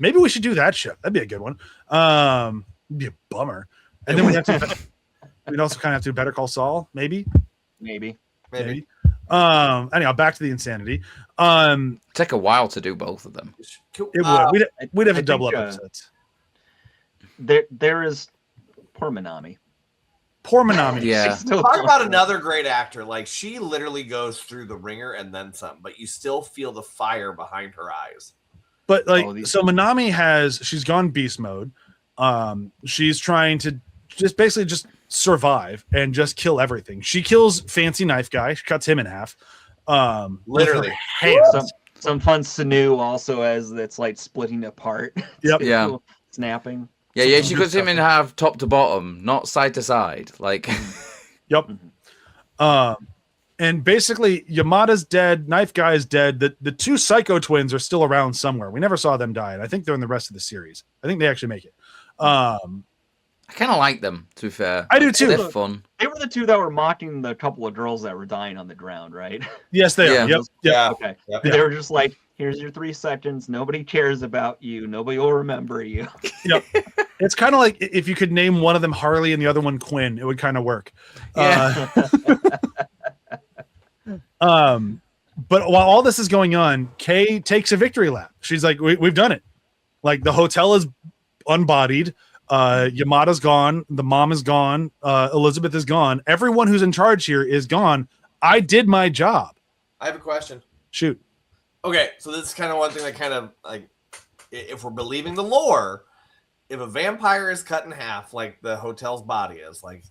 Maybe we should do that show. That'd be a good one. It'd be a bummer. And then we'd also kind of have to Better Call Saul, maybe. Anyhow, back to the insanity. Take a while to do both of them. It would. We'd have to double up episodes. There is poor Minami. Poor Minami. Yeah. Talk about another great actor. Like, she literally goes through the ringer and then some, but you still feel the fire behind her eyes. But like, so Minami she's gone beast mode. She's trying to just survive and just kill everything. She kills Fancy Knife Guy. She cuts him in half. Literally. Some fun sinew also as it's like splitting apart. Yep. Yeah. Snapping. Yeah, she cuts him in half, top to bottom, not side to side. Like, yep. And basically, Yamada's dead. Knife Guy is dead. The 2 Psycho twins are still around somewhere. We never saw them die, and I think they're in the rest of the series. I think they actually make it. I kind of like them, to be fair. I do too. They're fun. They were the 2 that were mocking the couple of girls that were dying on the ground, right? Yes, they are. Yep. Yeah. Okay. Yep. They were just like, Here's your 3 seconds. Nobody cares about you. Nobody will remember you. Yep. It's kind of like if you could name one of them Harley and the other one Quinn, it would kind of work. Yeah. But while all this is going on, Kay takes a victory lap. She's like, we've done it. Like, the hotel is unbodied. Yamada's gone. The mom is gone. Elizabeth is gone. Everyone who's in charge here is gone. I did my job. I have a question. Shoot. Okay, so this is kind of one thing that kind of like, if we're believing the lore, if a vampire is cut in half, like the hotel's body is, like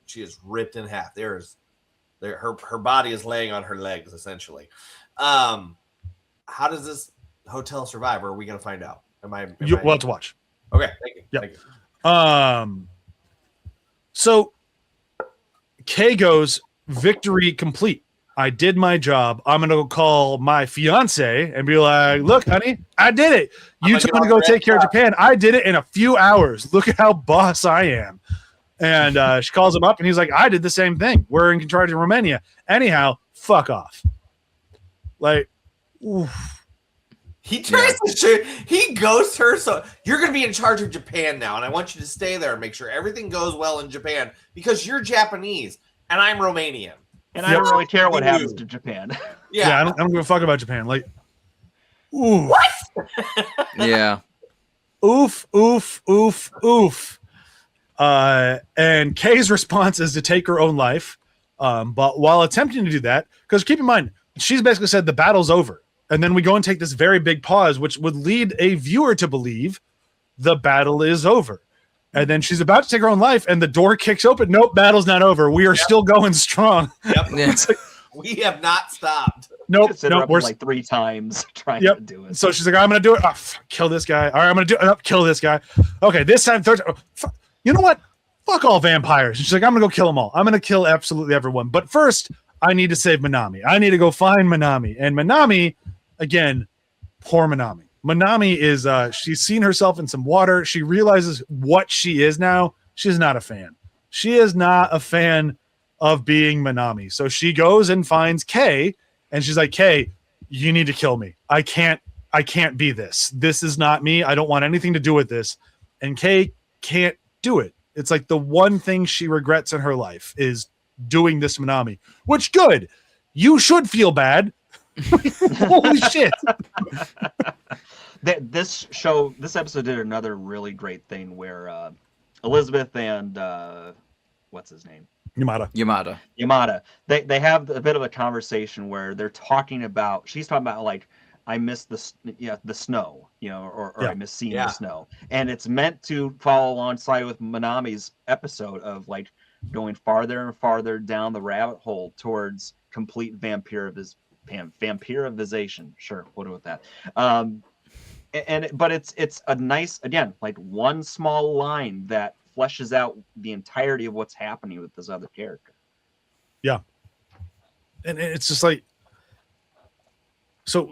she is ripped in half. Her body is laying on her legs essentially. How does this hotel survive? Or are we gonna find out? We'll have to watch. Okay, thank you. Yep. Thank you. So Kay goes, victory complete. I did my job. I'm going to call my fiance and be like, look, honey, I did it. You told me to go take care of Japan. I did it in a few hours. Look at how boss I am. And she calls him up and he's like, I did the same thing. We're in charge of Romania. Anyhow, fuck off. Like, oof. He tries to shoot. He ghosts her. So you're going to be in charge of Japan now. And I want you to stay there and make sure everything goes well in Japan because you're Japanese and I'm Romanian. And I don't really care what happens to Japan. Yeah, I don't give a fuck about Japan. Like, ooh. What? Yeah. Oof, oof, oof, oof. And Kay's response is to take her own life. But while attempting to do that, because keep in mind, she's basically said the battle's over. And then we go and take this very big pause, which would lead a viewer to believe the battle is over. And then she's about to take her own life, and the door kicks open. Nope, battle's not over. We are still going strong. Yep. Yeah. It's like, We have not stopped. nope. We're like 3 times trying to do it. So she's like, I'm going to do it. Oh, kill this guy. All right, I'm going to do it. Kill this guy. Okay, this time, third time. You know what? Fuck all vampires. And she's like, I'm going to go kill them all. I'm going to kill absolutely everyone. But first, I need to save Minami. I need to go find Minami. And Minami, again, poor Minami. Minami is, she's seen herself in some water. She realizes what she is now. She's not a fan. She is not a fan of being Minami. So she goes and finds Kay, and she's like, Kay, you need to kill me. I can't be this. This is not me. I don't want anything to do with this. And Kay can't do it. It's like the one thing she regrets in her life is doing this Minami, which good. You should feel bad. Holy shit. This episode did another really great thing where Elizabeth and what's his name? Yamada. They have a bit of a conversation where they're talking about, she's talking about like, I miss the snow, or I miss seeing the snow. And it's meant to follow alongside with Minami's episode of like going farther and farther down the rabbit hole towards complete vampirization. Sure, we'll do with that. But it's a nice, again, like one small line that fleshes out the entirety of what's happening with this other character. Yeah. And it's just like, so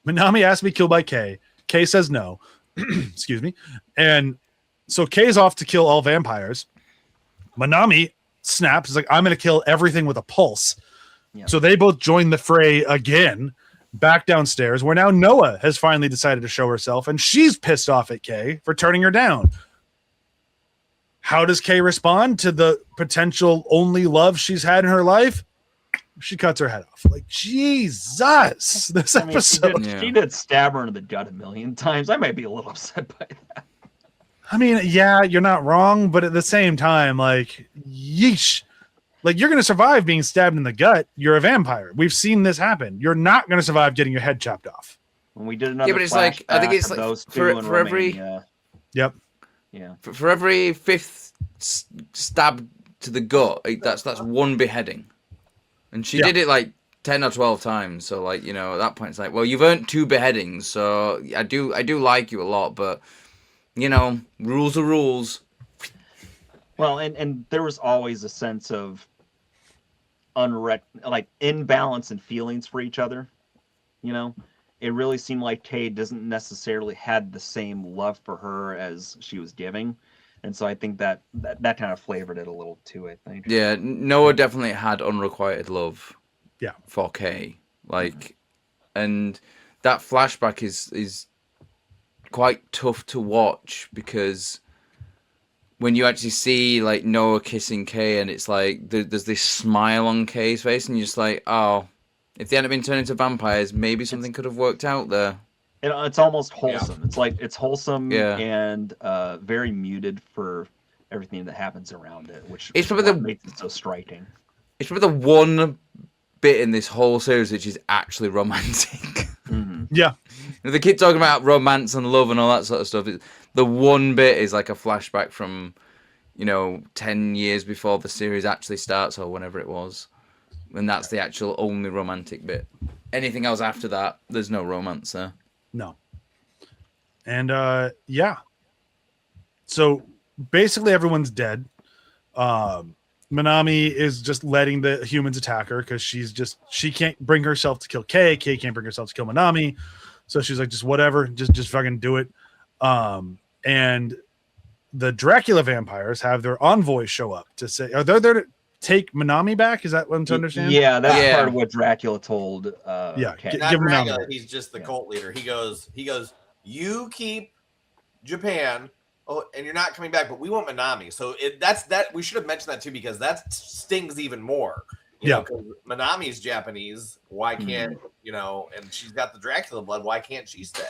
Minami asked to be killed by Kay. Kay says no. Excuse me. And so Kay's off to kill all vampires. Minami snaps. Is like, I'm going to kill everything with a pulse. Yeah. So they both join the fray again, back downstairs, where now Noah has finally decided to show herself, and she's pissed off at Kay for turning her down. How does Kay respond to the potential only love she's had in her life? She cuts her head off. Like, Jesus, this episode. She did stab her in the gut 1,000,000 times. I might be a little upset by that. I mean, yeah, you're not wrong, but at the same time, like, yeesh. Like, you're going to survive being stabbed in the gut. You're a vampire. We've seen this happen. You're not going to survive getting your head chopped off. When we did another, but it's like, I think it's like for every, yep, yeah, for every 5th stab to the gut, that's one beheading, and she did it like 10 or 12 times. So like, at that point, it's like, well, you've earned 2 beheadings. So I do like you a lot, but rules are rules. Well, and there was always a sense of imbalance in feelings for each other. It really seemed like Kay doesn't necessarily had the same love for her as she was giving. And so I think that kind of flavored it a little too, I think. Yeah, Noah definitely had unrequited love. Yeah. For Kay. Like, and that flashback is quite tough to watch because when you actually see like Noah kissing Kay, and it's like there's this smile on Kay's face, and you're just like, oh, if they hadn't been turned into vampires, maybe something could have worked out there. It's almost wholesome. It's like it's wholesome Yeah. and very muted for everything that happens around it, which It's probably what makes it so striking. It's probably the one bit in this whole series which is actually romantic. Yeah. They keep talking about romance and love and all that sort of stuff. The one bit is like a flashback from, 10 years before the series actually starts or whenever it was. And that's the actual only romantic bit. Anything else after that, there's no romance there. No. And yeah. So basically everyone's dead. Minami is just letting the humans attack her because she can't bring herself to kill Kay. Kay can't bring herself to kill Minami. So she's like, just whatever, just fucking do it. And the Dracula vampires have their envoys show up to say, are they there to take Minami back? Is that what I'm to understand? Yeah, that's part of what Dracula told. Yeah, Kay. Not give him Dracula, Minami. he's just the cult leader. He goes, you keep Japan. Oh, and you're not coming back, but we want Minami. So that's that. We should have mentioned that too, because that stings even more. You know, 'cause Minami's Japanese. Why can't And she's got the Dracula blood. Why can't she stay?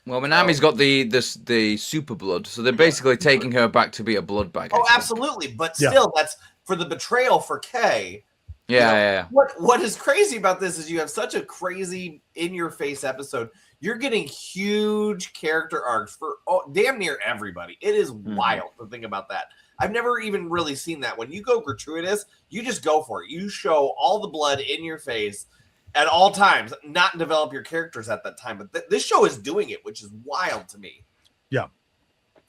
Well, Minami's got the super blood, so they're basically taking her back to be a blood bag. Oh, absolutely. But still, that's for the betrayal for Kay. Yeah. What is crazy about this is you have such a crazy in-your-face episode. You're getting huge character arcs for damn near everybody. It is wild to think about that. I've never even really seen that. When you go gratuitous, you just go for it. You show all the blood in your face at all times, not develop your characters at that time. But this show is doing it, which is wild to me. Yeah.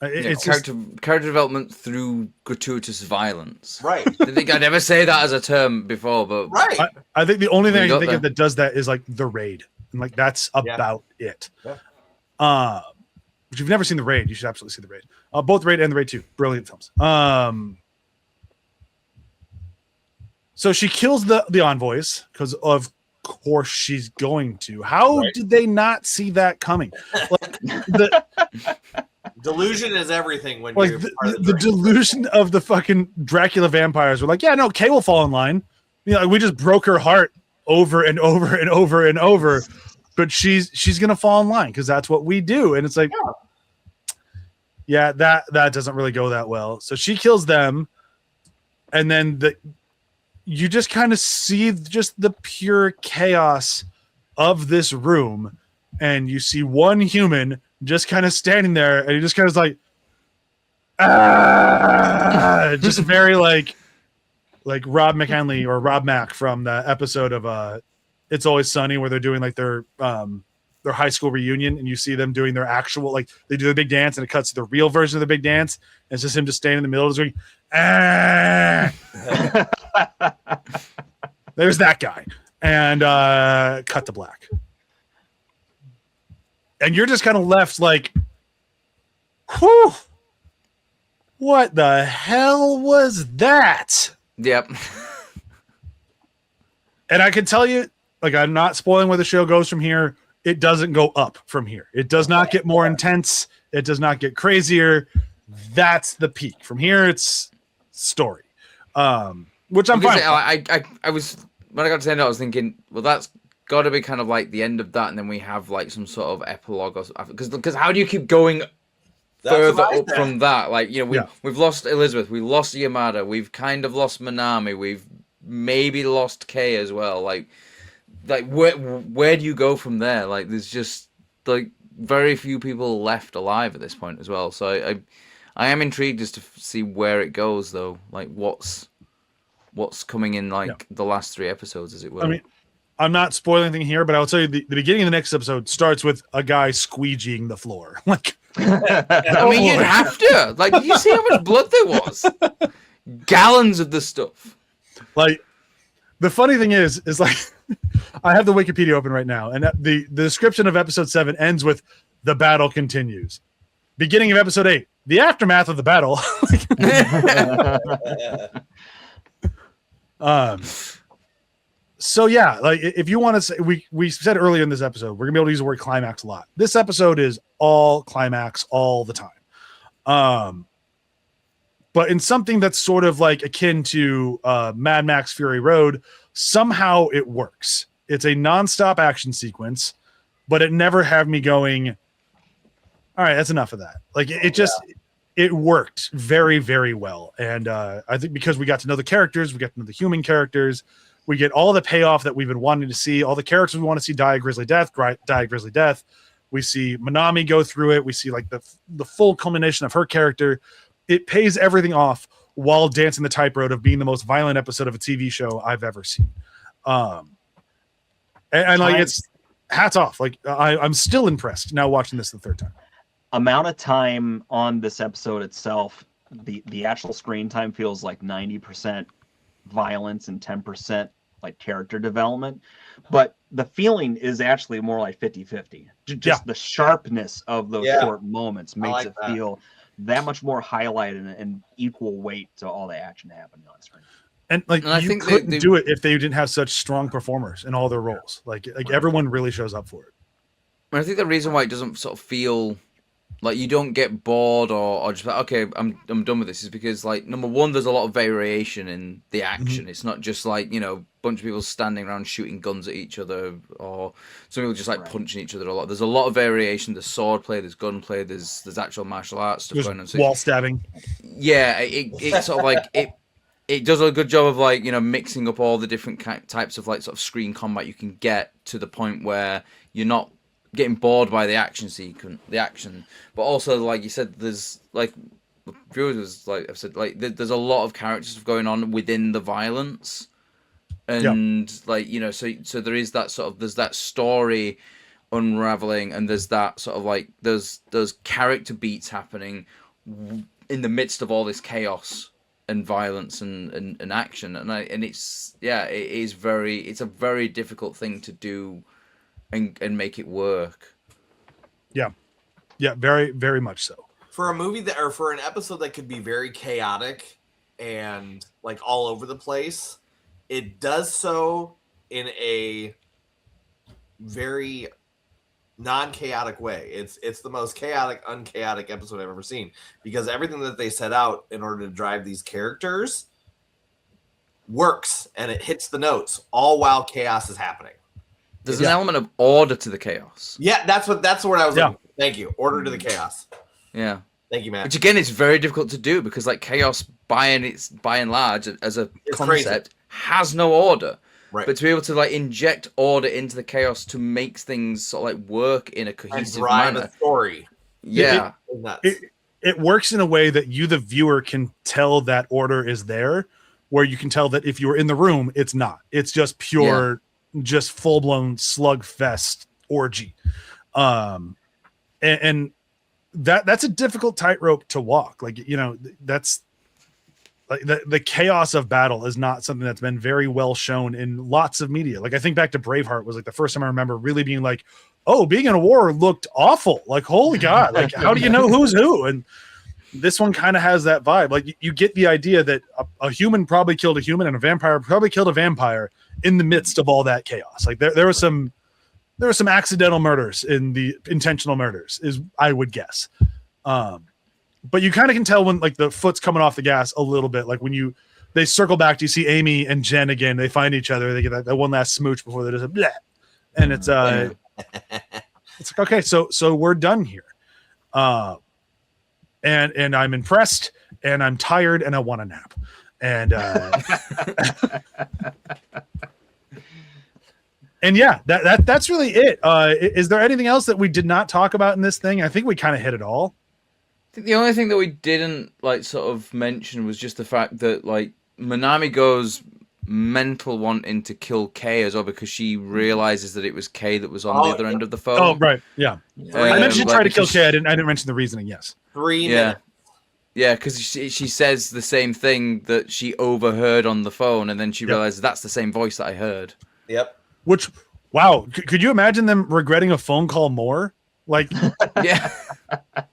It's character development through gratuitous violence. Right. I think I'd never say that as a term before, but right. I think the only thing I can think there. of that does that is like The Raid. And like that's about it. Yeah. If you've never seen The Raid, you should absolutely see The Raid. Both Raid and The Raid 2. Brilliant films. So she kills the envoys because of course she's going to. How did they not see that coming? Like Delusion is everything when like you're the delusion of the fucking Dracula vampires were like, yeah, no, Kay will fall in line. We just broke her heart over and over and over and over, but she's gonna fall in line because that's what we do. And it's like, yeah, that doesn't really go that well. So she kills them, and then you just kind of see just the pure chaos of this room, and you see one human just kind of standing there, and he just kind of like, just very like Rob McHenley or Rob Mack from the episode of It's Always Sunny, where they're doing like their high school reunion, and you see them doing their actual, like they do the big dance, and it cuts to the real version of the big dance. And it's just him just standing in the middle of the ring. There's that guy, and cut to black. And you're just kind of left like, whew, what the hell was that? Yep. And I can tell you, like, I'm not spoiling where the show goes from here. It doesn't go up from here. It does not get more intense. It does not get crazier. That's the peak. From here, it's story, which I'm fine. I was when I got to the end, I was thinking, well, that's got to be kind of like the end of that, and then we have like some sort of epilogue, or because how do you keep going further up from that? Like, we've lost Elizabeth, we lost Yamada, we've kind of lost Minami, we've maybe lost Kay as well. Like where do you go from there? Like, there's just like very few people left alive at this point as well. So I am intrigued as to see where it goes, though. Like what's coming in the last 3 episodes, as it were. I mean, I'm not spoiling anything here, but I'll tell you the beginning of the next episode starts with a guy squeegeeing the floor. Like, I mean, you'd have to. Like, did you see how much blood there was? Gallons of the stuff. Like, the funny thing is like, I have the Wikipedia open right now, and the description of episode 7 ends with "the battle continues." Beginning of episode 8, the aftermath of the battle. So yeah, like if you want to say, we said earlier in this episode, we're gonna be able to use the word climax a lot. This episode is all climax all the time. But in something that's sort of like akin to Mad Max Fury Road, somehow it works. It's a nonstop action sequence, but it never had me going, all right, that's enough of that. Like it just, it worked very, very well. And I think because we got to know the characters, we got to know the human characters, we get all the payoff that we've been wanting to see, all the characters we want to see die a grisly death. We see Manami go through it. We see like the full culmination of her character. It pays everything off while dancing the tightrope of being the most violent episode of a TV show I've ever seen. And like, it's hats off. Like I'm still impressed now watching this the third time. Amount of time on this episode itself, the actual screen time feels like 90% violence and 10% like character development, but the feeling is actually more like 50-50. Just the sharpness of those short moments makes it feel that much more highlighted and equal weight to all the action happening on screen. And like, I you think couldn't do it if they didn't have such strong performers in all their roles. Like everyone really shows up for it. I think the reason why it doesn't sort of feel like you don't get bored or just like, okay, I'm done with this is because, like, number one, there's a lot of variation in the action. It's not just like, you know, a bunch of people standing around shooting guns at each other, or some people just like punching each other a lot. There's a lot of variation. There's sword play, there's gun play, there's actual martial arts stuff going on. So wall stabbing. Yeah, it sort of like it does a good job of, like, you know, mixing up all the different types of like sort of screen combat you can get to the point where you're not getting bored by the action but also, like you said, there's like viewers, like I've said, like there's a lot of characters going on within the violence, and like, you know, so there is that sort of, there's that story unraveling, and there's that sort of like those character beats happening in the midst of all this chaos and violence and action, and it's it's a very difficult thing to do and make it work. Yeah, very, very much so. For a movie that, or for an episode that could be very chaotic and like all over the place, it does so in a very non-chaotic way. It's the most chaotic, unchaotic episode I've ever seen, because everything that they set out in order to drive these characters works, and it hits the notes all while chaos is happening. There's an element of order to the chaos. Yeah, that's what I was looking for. Thank you. Order to the chaos. Yeah. Thank you, man. Which again is very difficult to do, because like chaos by and large as a concept has no order. Right. But to be able to like inject order into the chaos to make things sort of like work in a cohesive manner. A story. Yeah. It works in a way that you, the viewer, can tell that order is there, where you can tell that if you were in the room, it's not. It's just pure just full-blown slugfest orgy. And that's a difficult tightrope to walk. Like, you know, that's like the chaos of battle is not something that's been very well shown in lots of media. Like, I think back to Braveheart was like the first time I remember really being like, oh, being in a war looked awful. Like, holy God, like, how do you know who's who? And this one kind of has that vibe. Like, you get the idea that a human probably killed a human and a vampire probably killed a vampire in the midst of all that chaos. Like, there were some accidental murders in the intentional murders, is I would guess. But you kind of can tell when like the foot's coming off the gas a little bit. Like when they circle back, do you see Amy and Jen again? They find each other. They get that one last smooch before they just bleh. And it's it's like, okay, so we're done here. And I'm impressed, and I'm tired, and I want a nap. And and yeah, that's really it. Is there anything else that we did not talk about in this thing? I think we kind of hit it all. I think the only thing that we didn't like sort of mention was just the fact that like Manami goes mental wanting to kill Kay as well, because she realizes that it was Kay that was on the other end of the phone. Oh, right. Yeah. I mentioned she tried to kill Kay. I didn't mention the reasoning. Yes. 3 minutes. Yeah, because she says the same thing that she overheard on the phone, and then she realizes that's the same voice that I heard. Yep. Which, wow, could you imagine them regretting a phone call more? Like, yeah,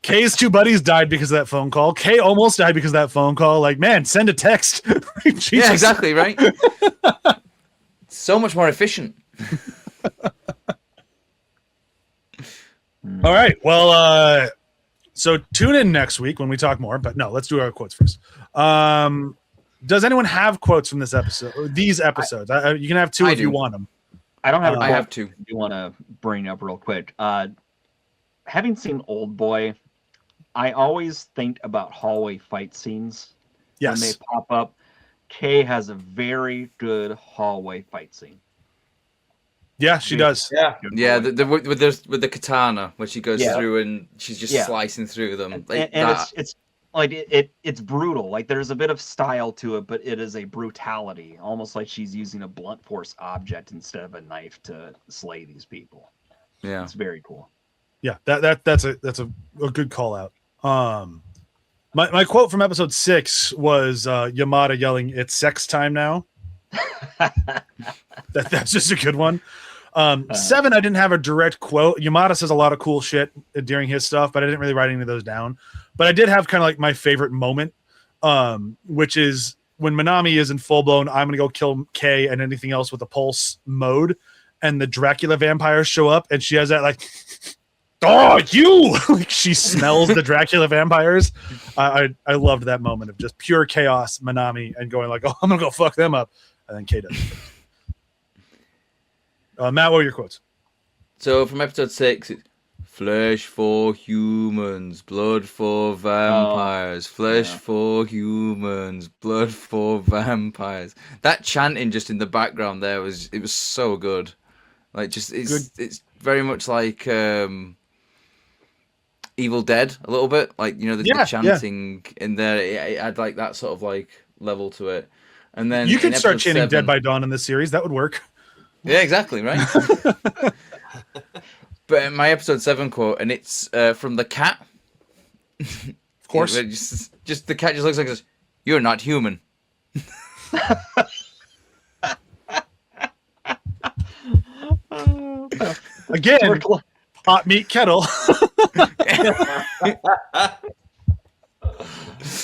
Kay's 2 buddies died because of that phone call. Kay almost died because of that phone call. Like, man, send a text. Yeah, exactly, right? So much more efficient. All right. Well, so tune in next week when we talk more. But no, let's do our quotes first. Does anyone have quotes from this episode? These episodes? You can have two if you want them. I don't have. I have two. You want to bring up real quick? Having seen Old Boy, I always think about hallway fight scenes when they pop up. Kay has a very good hallway fight scene. Yeah, she does. Yeah. Yeah, with the katana where she goes through and she's just slicing through them. And it's like it's brutal. Like there's a bit of style to it, but it is a brutality, almost like she's using a blunt force object instead of a knife to slay these people. Yeah, it's very cool. Yeah, that's a good call out. My quote from episode 6 was Yamada yelling, "It's sex time now." That's just a good one. 7, I didn't have a direct quote. Yamada says a lot of cool shit during his stuff, but I didn't really write any of those down. But I did have kind of like my favorite moment, which is when Minami is in full blown, I'm going to go kill Kay and anything else with a pulse mode. And the Dracula vampires show up and she has that like, oh, you! Like she smells the Dracula vampires. I loved that moment of just pure chaos, Minami, and going like, oh, I'm going to go fuck them up. And then Kay does it. Matt, what were your quotes? So from episode 6, it's flesh for humans, blood for vampires. Flesh for humans, blood for vampires. That chanting just in the background there was so good. Like just it's very much like Evil Dead a little bit. Like the chanting in there. It had like that sort of like level to it. And then you could start chanting Dead by Dawn in this series. That would work. Yeah, exactly, right? But my episode 7 quote, and it's from the cat. Of course. Just the cat just looks like this. You're not human. Again, hot meat kettle.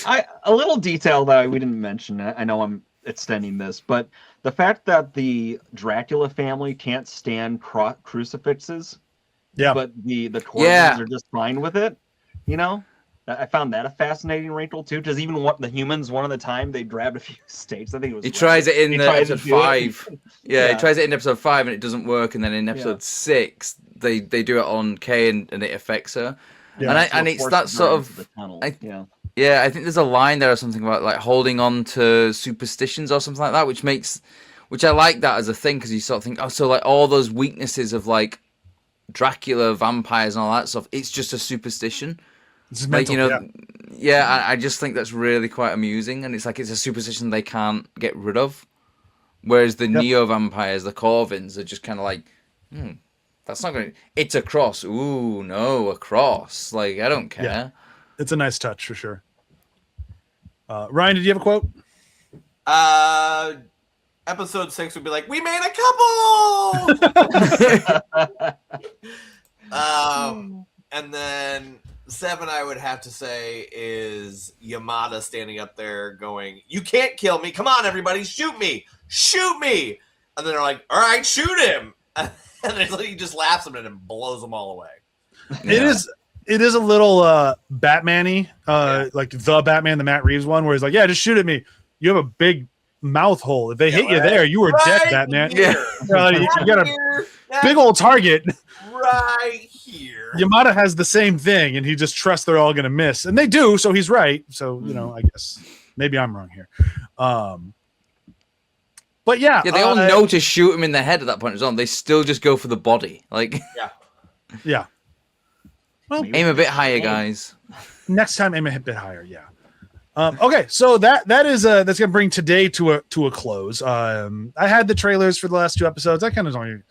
A little detail that we didn't mention. I know I'm extending this, but the fact that the Dracula family can't stand crucifixes, but the Corbins are just fine with it, I found that a fascinating wrinkle too. Because even the humans, one of the time they grabbed a few stakes. I think it was. He tries it in episode 5. He tries it in episode 5 and it doesn't work, and then in episode 6 they do it on Kay and it affects her. Yeah. And it's that sort of. Yeah, I think there's a line there or something about like holding on to superstitions or something like that, which I like that as a thing because you sort of think, oh, so like all those weaknesses of like Dracula, vampires, and all that stuff, it's just a superstition. It's like mental, I just think that's really quite amusing, and it's like it's a superstition they can't get rid of. Whereas the neo vampires, the Corvins, are just kind of like, that's not going to. It's a cross. Ooh, no, a cross. Like I don't care. Yeah. It's a nice touch for sure. Ryan, did you have a quote? Episode 6 would be like, we made a couple. And then 7, I would have to say, is Yamada standing up there going, you can't kill me. Come on, everybody, shoot me. Shoot me. And then they're like, all right, shoot him. And then he just laughs at them and blows them all away. It is a little Batman-y, like the Batman, the Matt Reeves one, where he's like, yeah, just shoot at me. You have a big mouth hole. If they hit you there, you were dead, Batman. Here. You got a big old target. Right here. Yamada has the same thing, and he just trusts they're all going to miss. And they do, so he's right. So, I guess maybe I'm wrong here. But yeah. Yeah, they all know to shoot him in the head at that point as well. They still just go for the body. Like, yeah. Well, aim a bit higher, guys. Next time, aim a bit higher. Yeah. Okay, so that's gonna bring today to a close. I had the trailers for the last 2 episodes. I kind of don't.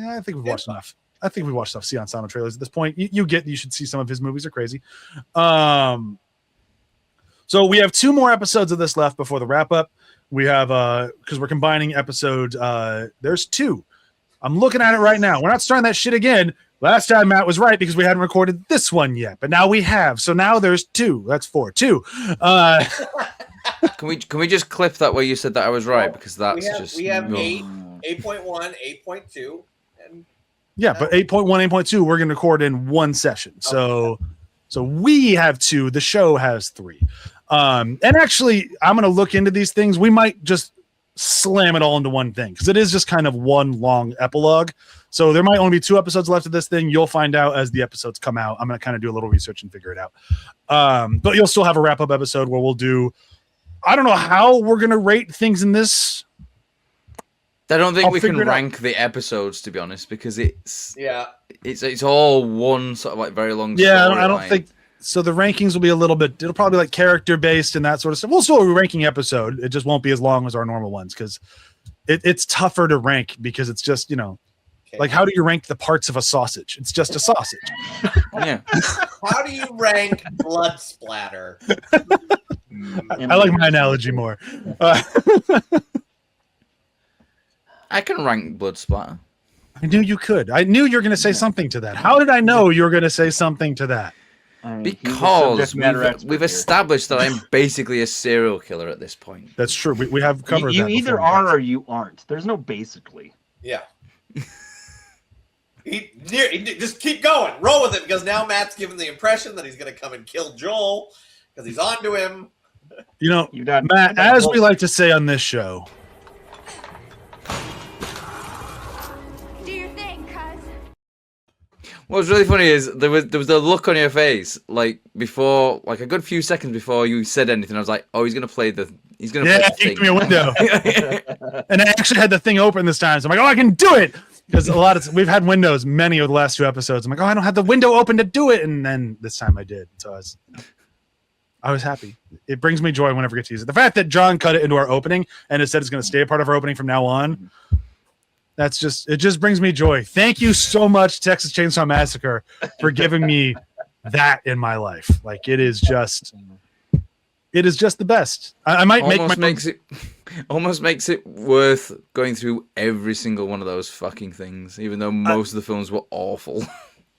I think we've watched enough. I think we've watched enough Sion Sama trailers at this point. You should see some of his movies are crazy. So we have 2 more episodes of this left before the wrap up. We have because we're combining episodes. There's 2. I'm looking at it right now. We're not starting that shit again. Last time Matt was right because we hadn't recorded this one yet, but now we have. So now there's 2. That's 4. 2. Can we just clip that where you said that I was right because that's we have 8 8.1, 8.2, and Yeah, but 8.1, 8.2, we're going to record in one session. So we have 2. The show has 3. And actually, I'm going to look into these things. We might just slam it all into one thing because it is just kind of one long epilogue. So there might only be 2 episodes left of this thing. You'll find out as the episodes come out. I'm going to kind of do a little research and figure it out. But you'll still have a wrap-up episode where we'll do, I don't know how we're going to rate things in this. I don't think I'll we can figure it out. rank the episodes, to be honest, because it's yeah. all one sort of like very long. Yeah, I don't storyline. think so. The rankings will be a little bit. It'll probably be like character based and that sort of stuff. We'll still be ranking episode. It just won't be as long as our normal ones because it's tougher to rank because it's just Okay. like how do you rank the parts of a sausage? It's just a sausage. Yeah. How do you rank blood splatter? I like my analogy more. I can rank blood splatter. I knew you could. I knew you were going to say something to that. How did I know you were going to say something to that? I mean, he's a Because subject matter expert we've here. established that I'm basically a serial killer at this point. That's true. We have covered You that. either before. are or you aren't. There's no basically. Yeah. Just keep going. Roll with it because now Matt's given the impression that he's going to come and kill Joel because he's on to him. You got Matt, as we like to say on this show, Do your thing, cuz. What's really funny is there was the look on your face like before, like a good few seconds before you said anything. I was like, oh, he's gonna play the yeah, play he the gave me a window, and I actually had the thing open this time. So I'm like, oh, I can do it because we've had windows many of the last 2 episodes. I'm like, oh, I don't have the window open to do it, and then this time I did. So I was happy. It brings me joy whenever I get to use it. The fact that John cut it into our opening and it said it's going to stay a part of our opening from now on. It just brings me joy. Thank you so much, Texas Chainsaw Massacre, for giving me that in my life. Like it is just the best. I might almost makes it worth going through every single one of those fucking things, even though most of the films were awful.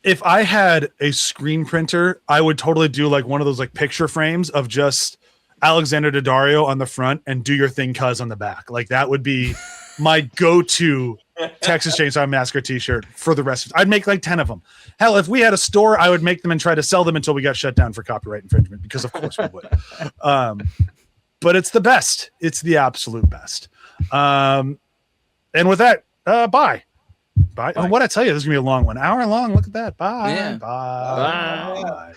If I had a screen printer, I would totally do like one of those like picture frames of just Alexander Daddario on the front and Do Your Thing Cuz on the back. Like that would be my go-to Texas Chainsaw Massacre t-shirt for the rest of it. I'd make like 10 of them. Hell, if we had a store, I would make them and try to sell them until we got shut down for copyright infringement because of course we would. But it's the best. It's the absolute best. And with that, bye. Bye. Oh, what I tell you, this is gonna be a long one. Hour long. Look at that. Bye. Yeah. Bye. Bye. Bye.